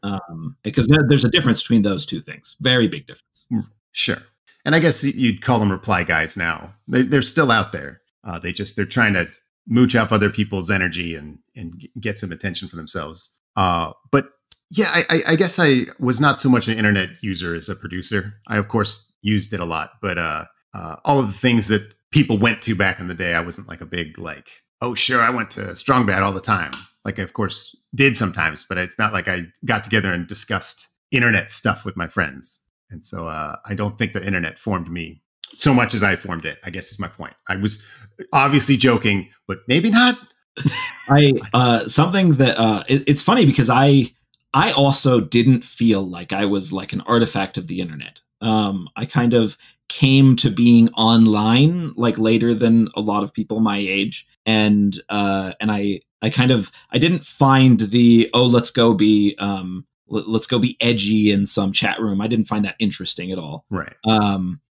because there's a difference between those two things. Very big difference. Sure. And I guess you'd call them reply guys now. They're still out there. They're trying to mooch off other people's energy and get some attention for themselves. But yeah, I guess I was not so much an internet user as a producer. I, of course, used it a lot. But all of the things that people went to back in the day, I wasn't like a big like, oh, sure, I went to Strong Bad all the time. Like, I, of course, did sometimes. But it's not like I got together and discussed internet stuff with my friends. And so I don't think the internet formed me so much as I formed it, I guess is my point. I was obviously joking, but maybe not. Something that it's funny because I also didn't feel like I was like an artifact of the internet. I kind of came to being online like later than a lot of people my age. And I didn't find the, let's go be edgy in some chat room. I didn't find that interesting at all. Right.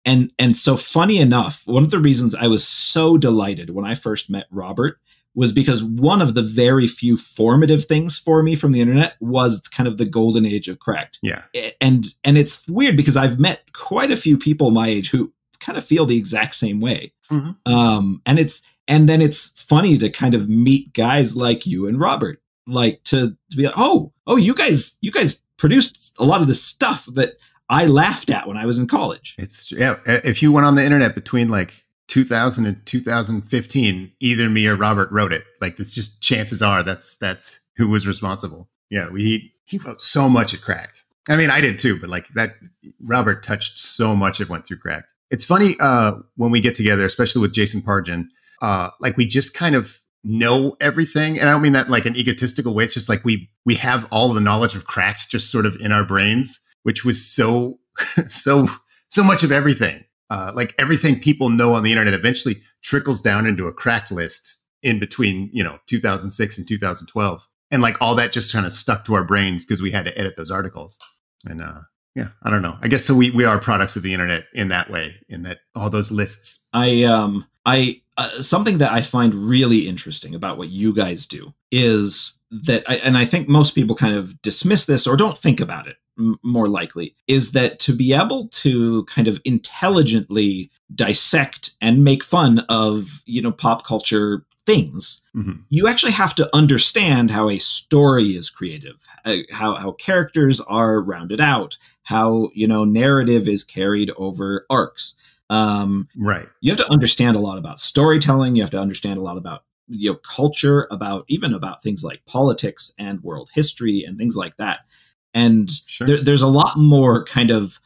And so funny enough, one of the reasons I was so delighted when I first met Robert was because one of the very few formative things for me from the internet was kind of the golden age of Cracked. Yeah. And it's weird because I've met quite a few people my age who kind of feel the exact same way. Mm-hmm. And then it's funny to kind of meet guys like you and Robert, like to be like, oh, you guys produced a lot of the stuff that I laughed at when I was in college. If you went on the internet between like 2000 and 2015, either me or Robert wrote it. Like, it's just chances are that's who was responsible. Yeah, he wrote so much at Cracked. I mean, I did too, but like that, Robert touched so much it went through Cracked. It's funny when we get together, especially with Jason Pargin, like we just kind of know everything. And I don't mean that like an egotistical way. It's just like we have all of the knowledge of Cracked just sort of in our brains, which was so much of everything. Like everything people know on the internet eventually trickles down into a Cracked list in between, 2006 and 2012. And like all that just kind of stuck to our brains because we had to edit those articles. And yeah, I don't know. I guess so we are products of the internet in that way, in that all those lists. Something that I find really interesting about what you guys do is that, and I think most people kind of dismiss this or don't think about it more likely, is that to be able to kind of intelligently dissect and make fun of, pop culture things, you actually have to understand how a story is creative, how characters are rounded out, how, narrative is carried over arcs. Right. You have to understand a lot about storytelling. You have to understand a lot about culture, about things like politics and world history and things like that. And there's a lot more kind of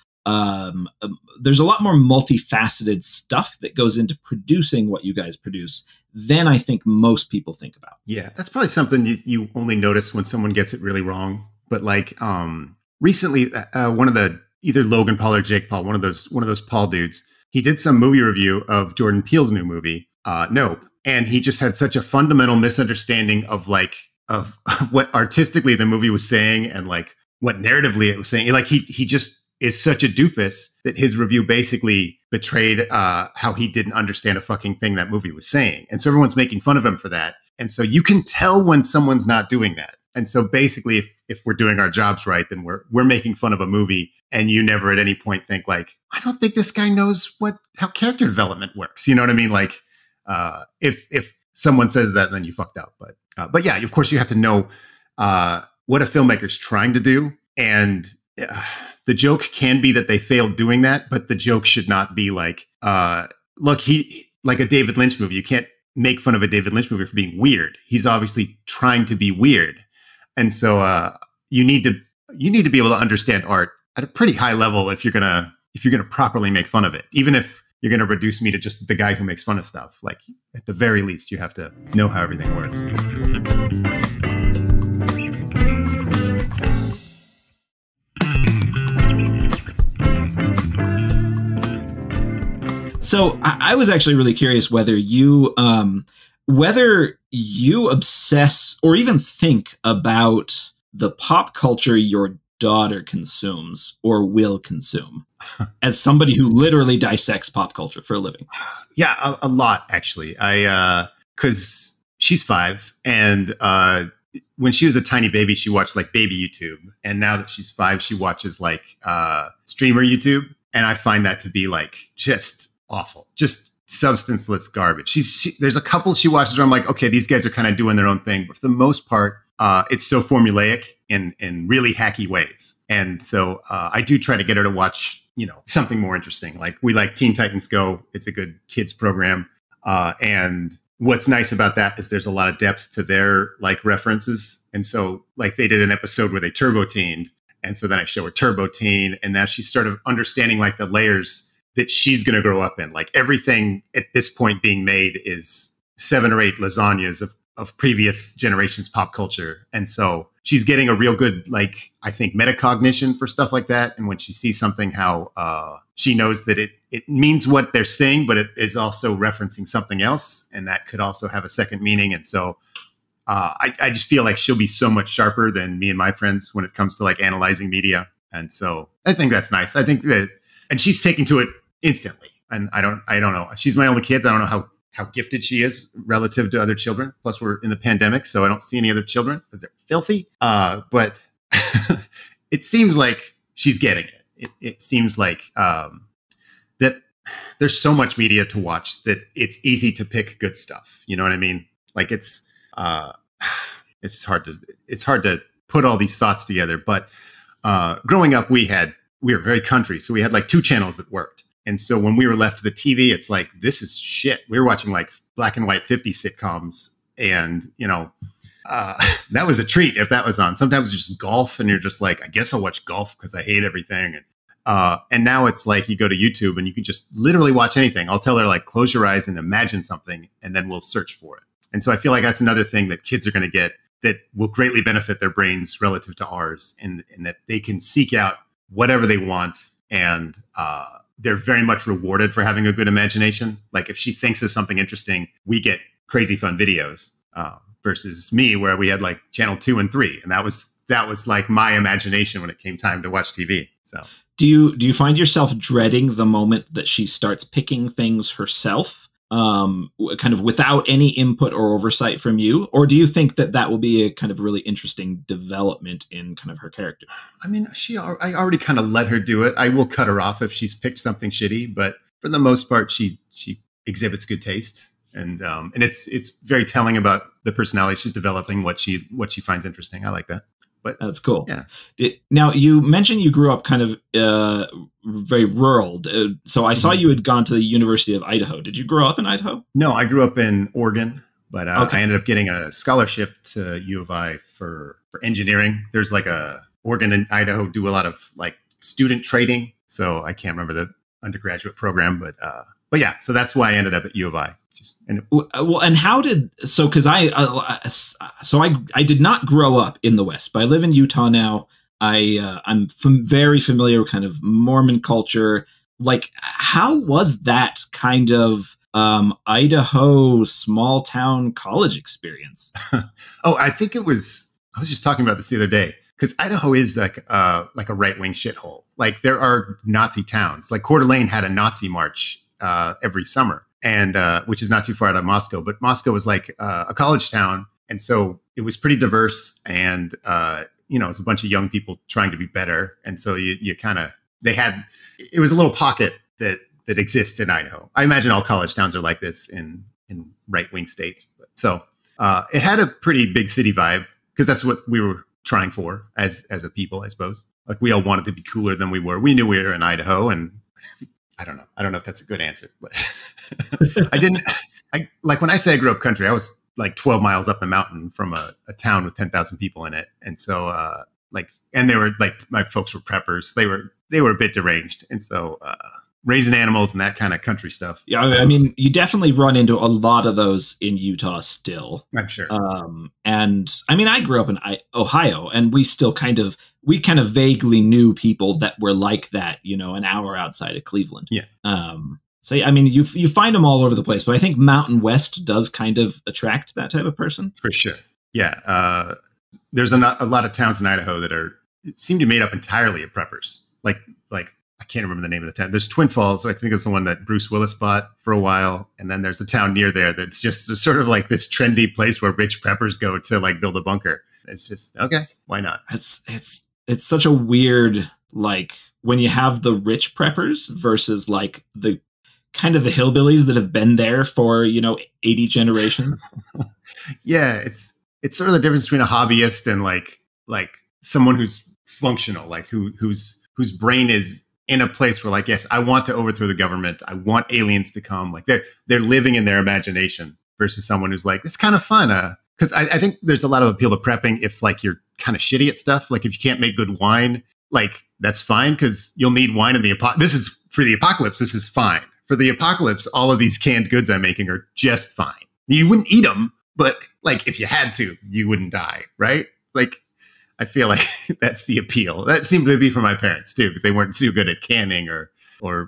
there's a lot more multifaceted stuff that goes into producing what you guys produce than I think most people think about. Yeah, that's probably something you only notice when someone gets it really wrong. But like recently, one of the either Logan Paul or Jake Paul, one of those Paul dudes, he did some movie review of Jordan Peele's new movie, Nope, and he just had such a fundamental misunderstanding of what artistically the movie was saying and like what narratively it was saying. Like he just is such a doofus that his review basically betrayed how he didn't understand a fucking thing that movie was saying. And so everyone's making fun of him for that. And so you can tell when someone's not doing that. And so basically, if we're doing our jobs right, then we're making fun of a movie, and you never at any point think like, I don't think this guy knows how character development works. You know what I mean? Like, if someone says that, then you fucked up. But yeah, of course, you have to know what a filmmaker's trying to do, and the joke can be that they failed doing that, but the joke should not be like, look, like a David Lynch movie. You can't make fun of a David Lynch movie for being weird. He's obviously trying to be weird. And so you need to be able to understand art at a pretty high level if you're gonna properly make fun of it. Even if you're gonna reduce me to just the guy who makes fun of stuff, like at the very least, you have to know how everything works. So I was actually really curious whether you obsess or even think about the pop culture your daughter consumes or will consume as somebody who literally dissects pop culture for a living. Yeah, a lot, actually. Because she's 5, and when she was a tiny baby, she watched like baby YouTube. And now that she's 5, she watches like streamer YouTube. And I find that to be like just awful, just substanceless garbage. There's a couple she watches where I'm like, okay, these guys are kind of doing their own thing. But for the most part, it's so formulaic in really hacky ways. And so I do try to get her to watch, something more interesting. Like we like Teen Titans Go. It's a good kids program. And what's nice about that is there's a lot of depth to their like references. And so like they did an episode where they turbo teened. And so then I show her turbo teen, and now she's sort of understanding like the layers that she's going to grow up in. Like everything at this point being made is 7 or 8 lasagnas of previous generations pop culture. And so she's getting a real good, like, I think metacognition for stuff like that. And when she sees something, how she knows that it means what they're saying, but it is also referencing something else. And that could also have a second meaning. And so I just feel like she'll be so much sharper than me and my friends when it comes to like analyzing media. And so I think that's nice. I think that, and she's taking to it instantly. And I don't know. She's my only kid. I don't know how gifted she is relative to other children. Plus we're in the pandemic, so I don't see any other children because they're filthy. But it seems like she's getting it. It seems like that there's so much media to watch that it's easy to pick good stuff. You know what I mean? Like it's hard to put all these thoughts together. But growing up, we were very country, so we had like 2 channels that worked. And so when we were left to the TV, it's like, this is shit. We were watching like black and white 50s sitcoms. And, that was a treat if that was on. Sometimes it's just golf and you're just like, I guess I'll watch golf because I hate everything. And now it's like you go to YouTube and you can just literally watch anything. I'll tell her like, close your eyes and imagine something, and then we'll search for it. And so I feel like that's another thing that kids are going to get that will greatly benefit their brains relative to ours, and that they can seek out whatever they want. And they're very much rewarded for having a good imagination. Like if she thinks of something interesting, we get crazy fun videos. versus me, where we had like channel 2 and 3, and that was like my imagination when it came time to watch TV. So do you find yourself dreading the moment that she starts picking things herself, kind of without any input or oversight from you? Or do you think that will be a kind of really interesting development in kind of her character? I mean, I already kind of let her do it. I will cut her off if she's picked something shitty, but for the most part, she exhibits good taste. And it's very telling about the personality she's developing, what she finds interesting. I like that. But that's cool. Yeah. Now, you mentioned you grew up kind of very rural. So I saw you had gone to the University of Idaho. Did you grow up in Idaho? No, I grew up in Oregon, but I ended up getting a scholarship to U of I for engineering. There's like Oregon and Idaho do a lot of like student trading. So I can't remember the undergraduate program, but yeah, so that's why I ended up at U of I. And how because I did not grow up in the West, but I live in Utah now. I'm very familiar with kind of Mormon culture. Like, how was that kind of Idaho small town college experience? Oh, I think I was just talking about this the other day, because Idaho is like a right-wing shithole. Like, there are Nazi towns. Like, Coeur d'Alene had a Nazi march every summer, and which is not too far out of Moscow. But Moscow was like a college town, and so it was pretty diverse. And it's a bunch of young people trying to be better. And so it was a little pocket that exists in Idaho. I imagine all college towns are like this in right-wing states. So it had a pretty big city vibe, because that's what we were trying for as a people, I suppose. Like, we all wanted to be cooler than we were. We knew we were in Idaho, and I don't know if that's a good answer, but when I say I grew up country, I was like 12 miles up the mountain from a town with 10,000 people in it. And so and they were like, my folks were preppers. They were a bit deranged. And so raising animals and that kind of country stuff. Yeah. I mean, you definitely run into a lot of those in Utah still. I'm sure. And I mean, I grew up in Ohio, and we still kind of vaguely knew people that were like that, an hour outside of Cleveland. Yeah. So, I mean, you find them all over the place, but I think Mountain West does kind of attract that type of person. For sure. Yeah. There's a lot of towns in Idaho that seem to be made up entirely of preppers. Like I can't remember the name of the town. There's Twin Falls. I think it's the one that Bruce Willis bought for a while. And then there's a town near there that's just sort of like this trendy place where rich preppers go to like build a bunker. It's just, okay, why not? It's such a weird, like, when you have the rich preppers versus like the kind of the hillbillies that have been there for 80 generations. Yeah, it's sort of the difference between a hobbyist and like someone who's functional, like whose brain is in a place where, like, yes, I want to overthrow the government, I want aliens to come. Like, they're living in their imagination, versus someone who's like, it's kind of fun. Because I think there's a lot of appeal to prepping if like you're kind of shitty at stuff. Like, if you can't make good wine, like, that's fine, because you'll need wine in the This is for the apocalypse. This is fine. For the apocalypse, all of these canned goods I'm making are just fine. You wouldn't eat them, but like, if you had to, you wouldn't die, right? Like, I feel like that's the appeal. That seemed to be for my parents too, because they weren't too good at canning or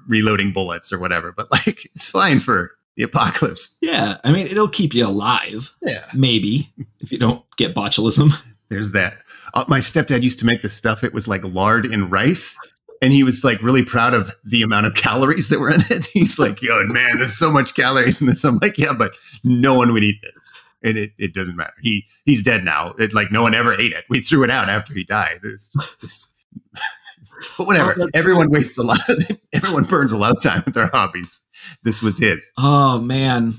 reloading bullets or whatever. But like, it's fine for the apocalypse. Yeah, I mean, it'll keep you alive. Yeah, maybe, if you don't get botulism. There's that. My stepdad used to make this stuff. It was like lard and rice. And he was like really proud of the amount of calories that were in it. He's like, yo, man, there's so much calories in this. I'm like, yeah, but no one would eat this. And it doesn't matter. He's dead now. Like, no one ever ate it. We threw it out after he died. But whatever. Everyone wastes everyone burns a lot of time with their hobbies. This was his. Oh, man.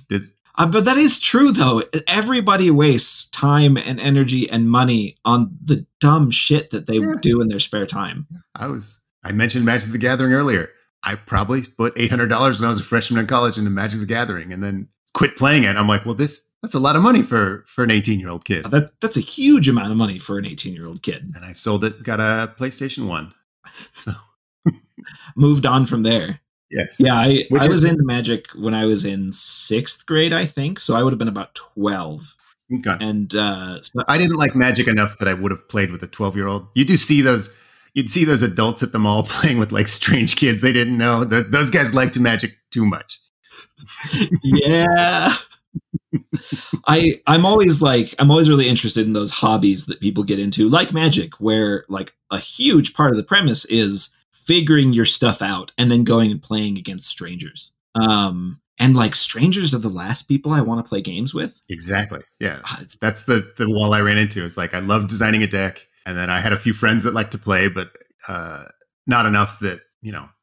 But that is true, though. Everybody wastes time and energy and money on the dumb shit that they do in their spare time. I mentioned Magic the Gathering earlier. I probably put $800 when I was a freshman in college into Magic the Gathering, and then quit playing it. I'm like, well, that's a lot of money for an 18-year-old kid. That's a huge amount of money for an 18-year-old kid. And I sold it, got a PlayStation 1. So moved on from there. Yes. Yeah, I was into Magic when I was in 6th grade, I think. So I would have been about 12. Okay. And so I didn't like Magic enough that I would have played with a 12-year-old. You'd see those adults at the mall playing with like strange kids they didn't know. Those guys liked Magic too much. Yeah. I'm always really interested in those hobbies that people get into, like magic, where like a huge part of the premise is figuring your stuff out and then going and playing against strangers. And like strangers are the last people I want to play games with. Exactly. Yeah. That's the wall I ran into. It's like, I love designing a deck. And then I had a few friends that liked to play, but not enough that,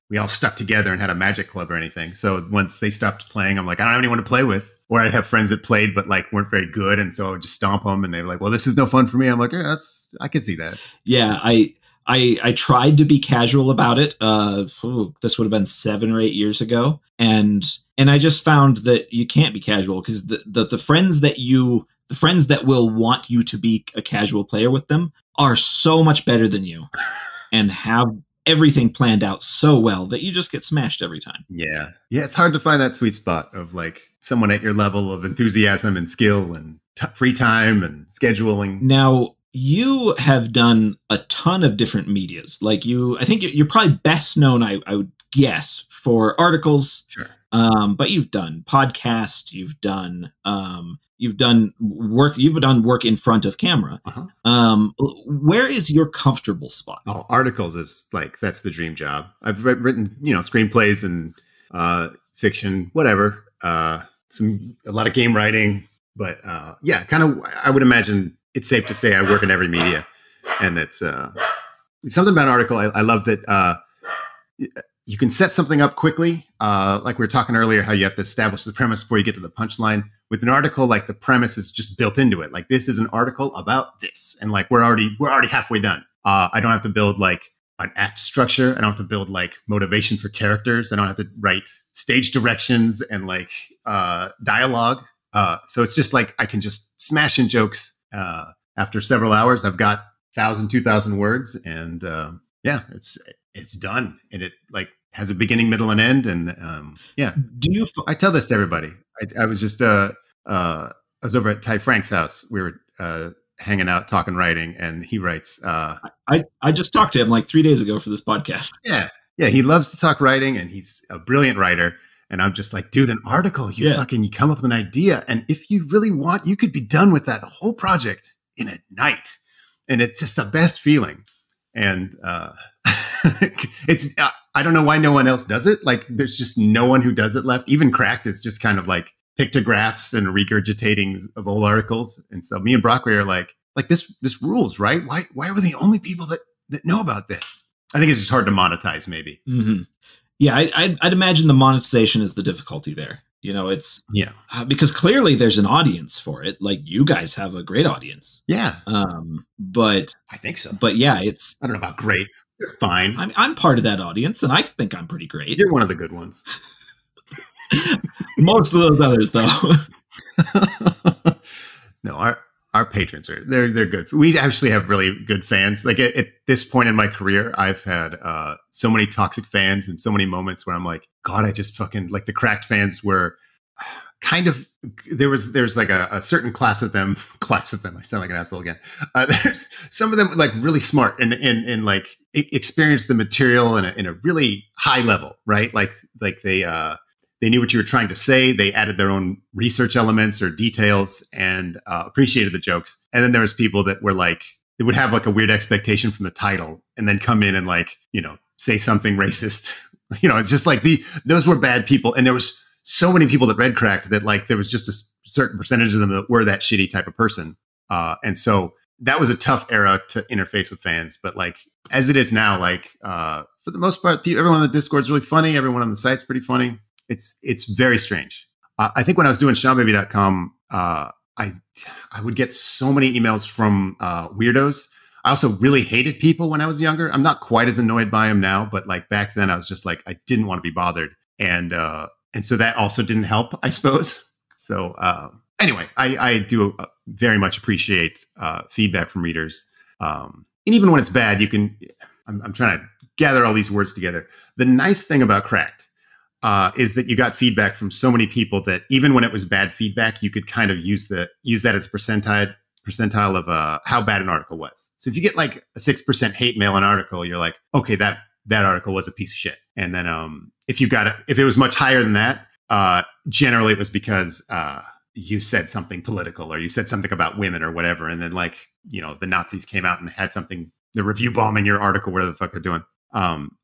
we all stuck together and had a magic club or anything. So once they stopped playing, I'm like, I don't have anyone to play with. Or I'd have friends that played, but like weren't very good. And so I would just stomp them and they were like, well, this is no fun for me. I'm like, yeah, I can see that. Yeah. I tried to be casual about it. This would have been 7 or 8 years ago. And I just found that you can't be casual because the friends that will want you to be a casual player with them are so much better than you and have everything planned out so well that you just get smashed every time. Yeah. Yeah. It's hard to find that sweet spot of like someone at your level of enthusiasm and skill and free time and scheduling. Now, you have done a ton of different medias. Like I think you're probably best known, I would guess, for articles. Sure. But you've done podcasts, you've done work in front of camera. Uh-huh. Where is your comfortable spot? Oh, articles is like, that's the dream job. I've written, screenplays and fiction, whatever. A lot of game writing, but yeah, kind of, I would imagine it's safe to say I work in every media, and that's something about an article. I love that you can set something up quickly. Like we were talking earlier, how you have to establish the premise before you get to the punchline. With an article, like the premise is just built into it. Like, this is an article about this, and like we're already halfway done. I don't have to build like an act structure. I don't have to build like motivation for characters. I don't have to write stage directions and like dialogue. So it's just like I can just smash in jokes. After several hours, I've got 1,000, 2,000 words, and yeah, it's done, and it like has a beginning, middle, and end. And yeah, I tell this to everybody. I was just I was over at Ty Frank's house. We were hanging out, talking writing, and he writes. I just talked to him like 3 days ago for this podcast. Yeah, he loves to talk writing, and he's a brilliant writer. And I'm just like, dude, an article, you come up with an idea. And if you really want, you could be done with that whole project in a night. And it's just the best feeling. And it's, I don't know why no one else does it. Like, there's just no one who does it left. Even Cracked is just kind of like pictographs and regurgitating of old articles. And so me and Brockway are like this rules, right? Why are we the only people that know about this? I think it's just hard to monetize, maybe. Mm-hmm. Yeah, I'd imagine the monetization is the difficulty there. It's because clearly there's an audience for it. Like, you guys have a great audience. Yeah. But I think so. But yeah, I don't know about great. You're fine. I'm part of that audience, and I think I'm pretty great. You're one of the good ones. Most of those others, though. No, our patrons they're good. We actually have really good fans. Like at this point in my career, I've had so many toxic fans and so many moments where I'm like, God, I just fucking like the Cracked fans were kind of, there's like a certain class of them. I sound like an asshole again. There's some of them like really smart and like experienced the material in a really high level, right? Like they knew what you were trying to say. They added their own research elements or details and appreciated the jokes. And then there was people that were like, they would have like a weird expectation from the title and then come in and like, say something racist. It's just like those were bad people. And there was so many people that read Cracked that like there was just a certain percentage of them that were that shitty type of person. And so that was a tough era to interface with fans. But like as it is now, like for the most part, everyone on the Discord is really funny. Everyone on the site's pretty funny. It's very strange. I think when I was doing Seanbaby.com, I would get so many emails from weirdos. I also really hated people when I was younger. I'm not quite as annoyed by them now, but like back then I was just like, I didn't want to be bothered. And so that also didn't help, I suppose. So anyway, I do very much appreciate feedback from readers. And even when it's bad, I'm trying to gather all these words together. The nice thing about Cracked is that you got feedback from so many people that even when it was bad feedback, you could kind of use that as a percentile of how bad an article was. So if you get like a 6% hate mail an article, you're like, okay, that article was a piece of shit. And then if it was much higher than that, generally it was because you said something political or you said something about women or whatever. And then like, the Nazis came out and had something, the review bombing your article, whatever the fuck they're doing.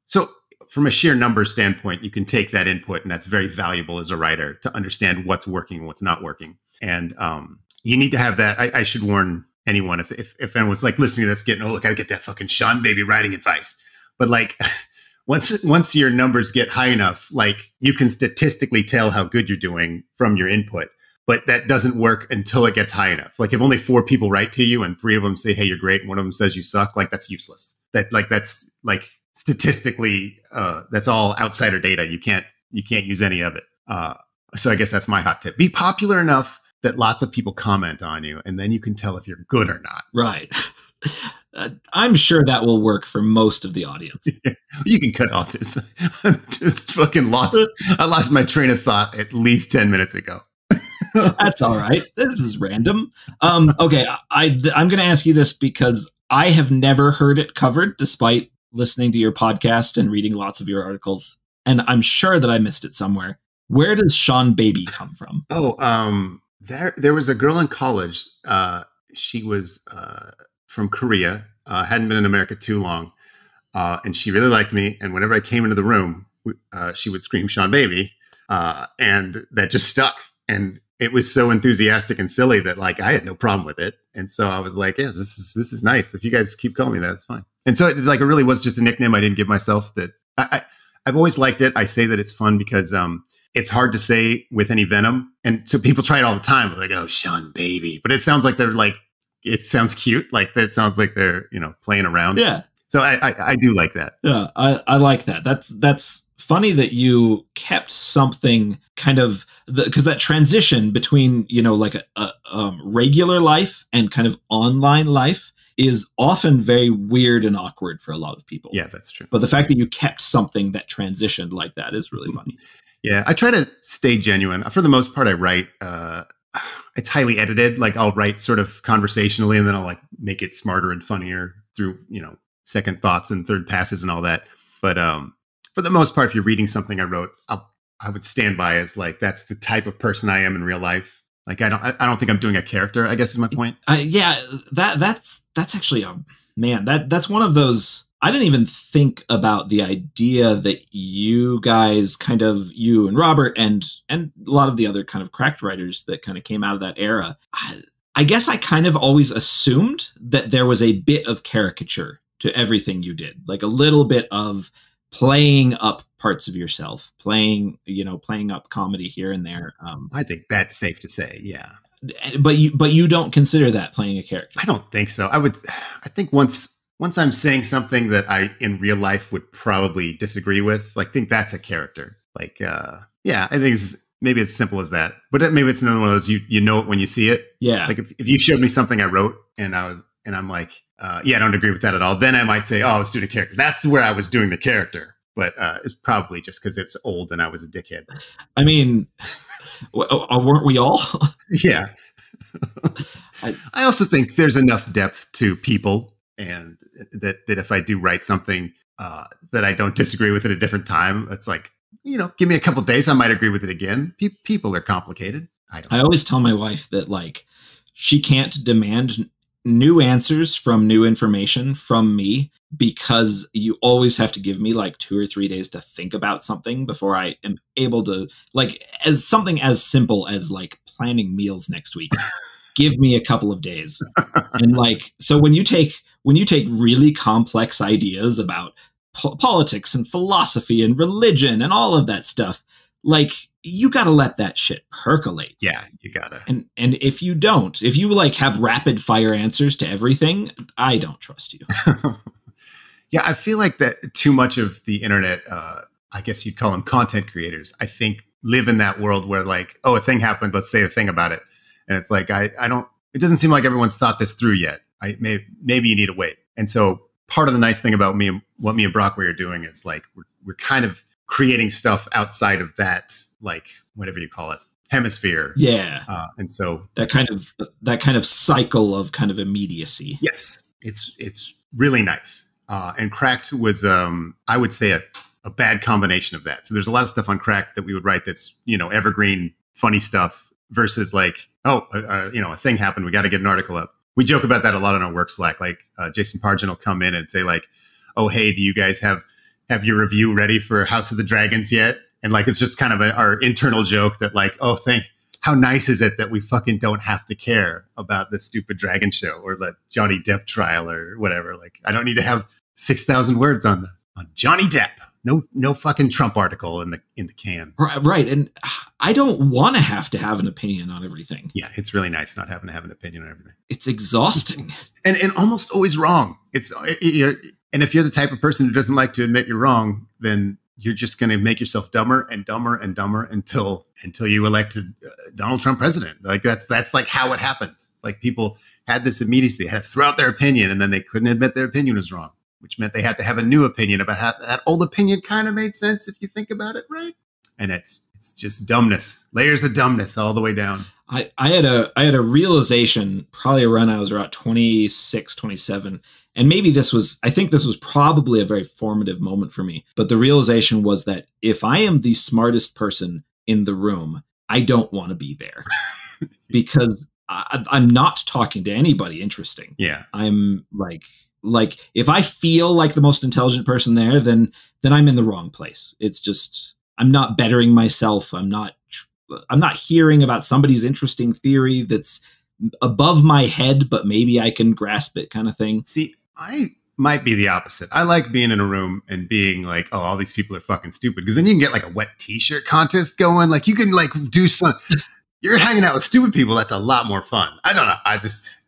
So from a sheer numbers standpoint, you can take that input and that's very valuable as a writer to understand what's working and what's not working. And you need to have that. I should warn anyone if anyone's like listening to this getting, oh, look, I gotta get that fucking Seanbaby writing advice. But like once your numbers get high enough, like you can statistically tell how good you're doing from your input. But that doesn't work until it gets high enough. Like if only 4 people write to you and 3 of them say, hey, you're great, and 1 of them says you suck, like that's useless. That's like statistically, that's all outsider data. You can't use any of it. So I guess that's my hot tip. Be popular enough that lots of people comment on you, and then you can tell if you're good or not. Right. I'm sure that will work for most of the audience. Yeah. You can cut off this. I'm just fucking lost. I lost my train of thought at least 10 minutes ago. That's all right. This is random. Okay, I'm going to ask you this because I have never heard it covered, despite listening to your podcast and reading lots of your articles. And I'm sure that I missed it somewhere. Where does Seanbaby come from? Oh, there was a girl in college. She was from Korea, hadn't been in America too long, and she really liked me. And whenever I came into the room, she would scream Seanbaby, and that just stuck. And it was so enthusiastic and silly that like I had no problem with it. And so I was like, yeah, this is nice. If you guys keep calling me that, it's fine. And so it really was just a nickname I didn't give myself. That I've always liked it. I say that it's fun because it's hard to say with any venom. And so people try it all the time. They're like, oh, Seanbaby. But it sounds like they're like, it sounds cute. Like that sounds like they're, playing around. Yeah. So I do like that. Yeah, I like that. That's funny that you kept something kind of because that transition between like a regular life and kind of online life is often very weird and awkward for a lot of people. Yeah, that's true. But the fact that you kept something that transitioned like that is really funny. Yeah, I try to stay genuine. For the most part, I write. It's highly edited. Like I'll write sort of conversationally, and then I'll like make it smarter and funnier through second thoughts and third passes and all that. But for the most part, if you're reading something I wrote, I would stand by as like that's the type of person I am in real life. Like I don't think I'm doing a character, I guess is my point. Yeah, that's actually that's one of those. I didn't even think about the idea that you guys kind of, you and Robert and a lot of the other kind of cracked writers that kind of came out of that era. I guess I kind of always assumed that there was a bit of caricature to everything you did, like a little bit of playing up parts of yourself, playing up comedy here and there. I think that's safe to say. Yeah. But you don't consider that playing a character. I don't think so. I think once I'm saying something that I in real life would probably disagree with, like think that's a character. Like, yeah, I think maybe it's simple as that, but maybe it's another one of those, you know it when you see it. Yeah. Like if you showed me something I wrote and I'm like, yeah, I don't agree with that at all. Then I might say, oh, I was doing a character. That's where I was doing the character. But it's probably just because it's old and I was a dickhead. I mean, weren't we all? Yeah. I also think there's enough depth to people, and that if I do write something that I don't disagree with at a different time, it's like, give me a couple days, I might agree with it again. People are complicated. I always tell my wife that like she can't demand new answers from new information from me because you always have to give me like 2 or 3 days to think about something before I am able to, like, as something as simple as like planning meals next week. Give me a couple of days. And like, so when you take really complex ideas about politics and philosophy and religion and all of that stuff, like you got to let that shit percolate. Yeah, you gotta. And if you like have rapid fire answers to everything, I don't trust you. Yeah, I feel like that too much of the internet, I guess you'd call them content creators, I think live in that world where like, oh, a thing happened, let's say a thing about it. And it's like, it doesn't seem like everyone's thought this through yet. Maybe you need to wait. And so part of the nice thing about what me and Brockway are doing is like, we're kind of creating stuff outside of that, like whatever you call it, hemisphere. Yeah. And so that kind of cycle of kind of immediacy. Yes. It's really nice. And Cracked was, I would say a bad combination of that. So there's a lot of stuff on Cracked that we would write that's, evergreen, funny stuff. versus like, a thing happened. We got to get an article up. We joke about that a lot on our work Slack. Like Jason Pargin will come in and say like, oh, hey, do you guys have your review ready for House of the Dragons yet? And like, it's just kind of our internal joke that like, oh, how nice is it that we fucking don't have to care about this stupid dragon show or the Johnny Depp trial or whatever. Like, I don't need to have 6,000 words on Johnny Depp. No fucking Trump article in the can. Right. And I don't want to have an opinion on everything. Yeah, it's really nice not having to have an opinion on everything. It's exhausting. and almost always wrong. And if you're the type of person who doesn't like to admit you're wrong, then you're just going to make yourself dumber and dumber and dumber until you elect Donald Trump president. Like that's like how it happens. Like people had this immediacy, they had to throw out their opinion, and then they couldn't admit their opinion was wrong, which meant they had to have a new opinion about how that old opinion kind of made sense if you think about it, right? And it's just dumbness, layers of dumbness all the way down. I had a realization probably around I was about 26, 27. And maybe I think this was probably a very formative moment for me. But the realization was that if I am the smartest person in the room, I don't want to be there because I'm not talking to anybody interesting. Yeah. I'm like if I feel like the most intelligent person there, then I'm in the wrong place. It's just, I'm not bettering myself. I'm not hearing about somebody's interesting theory that's above my head, but maybe I can grasp it kind of thing. See, I might be the opposite. I like being in a room and being like, oh, all these people are fucking stupid. Because then you can get like a wet t-shirt contest going. Like you can like do some, you're hanging out with stupid people. That's a lot more fun. I don't know.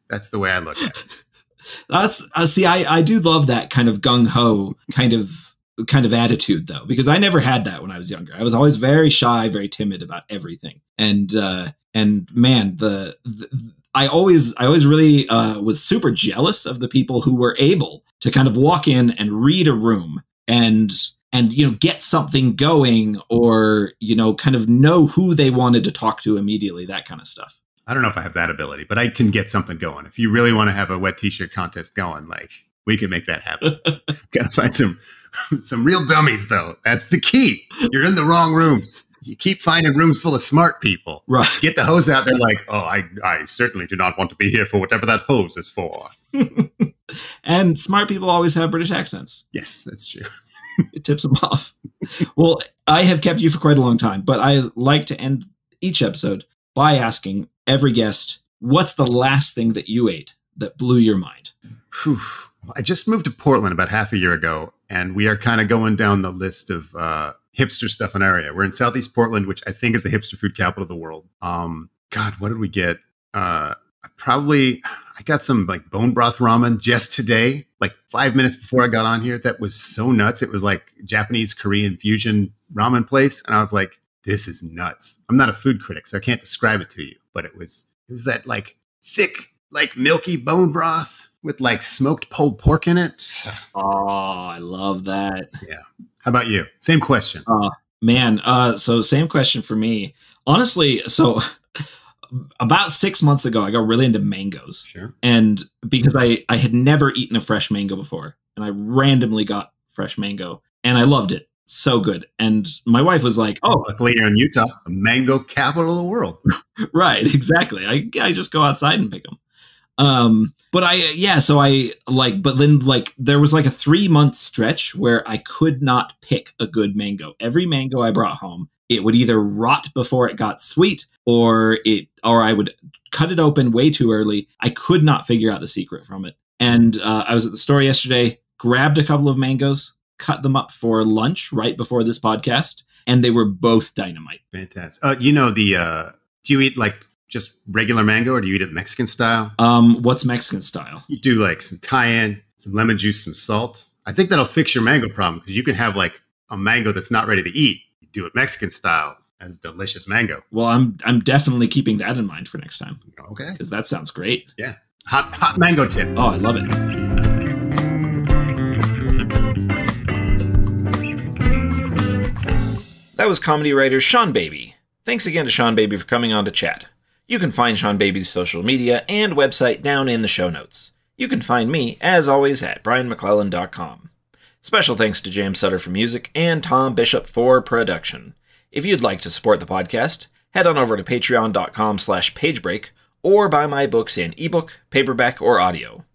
That's the way I look at it. See, I do love that kind of gung-ho kind of attitude though, because I never had that when I was younger. I was always very shy, very timid about everything. And man, I always really was super jealous of the people who were able to kind of walk in and read a room and get something going, or kind of know who they wanted to talk to immediately, that kind of stuff. I don't know if I have that ability, but I can get something going. If you really want to have a wet t-shirt contest going, like we can make that happen. Gotta find some real dummies though. That's the key. You're in the wrong rooms. You keep finding rooms full of smart people. Right. Get the hose out there like, oh, I certainly do not want to be here for whatever that hose is for. And smart people always have British accents. Yes, that's true. It tips them off. Well, I have kept you for quite a long time, but I like to end each episode by asking every guest, what's the last thing that you ate that blew your mind? Whew. I just moved to Portland about half a year ago, and we are kind of going down the list of hipster stuff in our area. We're in Southeast Portland, which I think is the hipster food capital of the world. God, what did we get? I got some like bone broth ramen just today, like 5 minutes before I got on here. That was so nuts. It was like Japanese Korean fusion ramen place. And I was like, this is nuts. I'm not a food critic, so I can't describe it to you, but it was that like thick, like milky bone broth with like smoked pulled pork in it. Oh, I love that. Yeah. How about you? Same question. Man. So same question for me. Honestly, so about 6 months ago, I got really into mangoes. Sure. And because I had never eaten a fresh mango before, and I randomly got fresh mango, and I loved it. So good. And my wife was like, oh, luckily you're in Utah, a mango capital of the world. Right. Exactly. I just go outside and pick them. But then there was like a 3-month stretch where I could not pick a good mango. Every mango I brought home, it would either rot before it got sweet, or I would cut it open way too early. I could not figure out the secret from it. And I was at the store yesterday, grabbed a couple of mangoes, cut them up for lunch right before this podcast, and they were both dynamite. Fantastic. Do you eat like just regular mango, or do you eat it Mexican style? What's Mexican style? You do like some cayenne, some lemon juice, some salt. I think that'll fix your mango problem, because you can have like a mango that's not ready to eat. You do it Mexican style as delicious mango. Well, I'm definitely keeping that in mind for next time. Okay. Because that sounds great. Yeah. Hot mango tip. Oh, I love it. That was comedy writer Seanbaby. Thanks again to Seanbaby for coming on to chat. You can find Seanbaby's social media and website down in the show notes. You can find me, as always, at brianmcclellan.com. Special thanks to James Sutter for music and Tom Bishop for production. If you'd like to support the podcast, head on over to patreon.com/pagebreak or buy my books in ebook, paperback, or audio.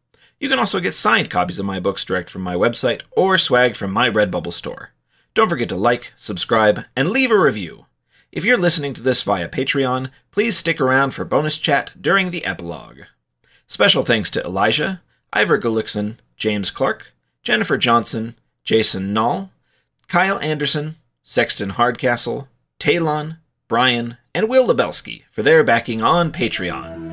You can also get signed copies of my books direct from my website or swag from my Redbubble store. Don't forget to like, subscribe, and leave a review. If you're listening to this via Patreon, please stick around for bonus chat during the epilogue. Special thanks to Elijah, Ivor Gullickson, James Clark, Jennifer Johnson, Jason Nall, Kyle Anderson, Sexton Hardcastle, Talon, Brian, and Will Lebelski for their backing on Patreon.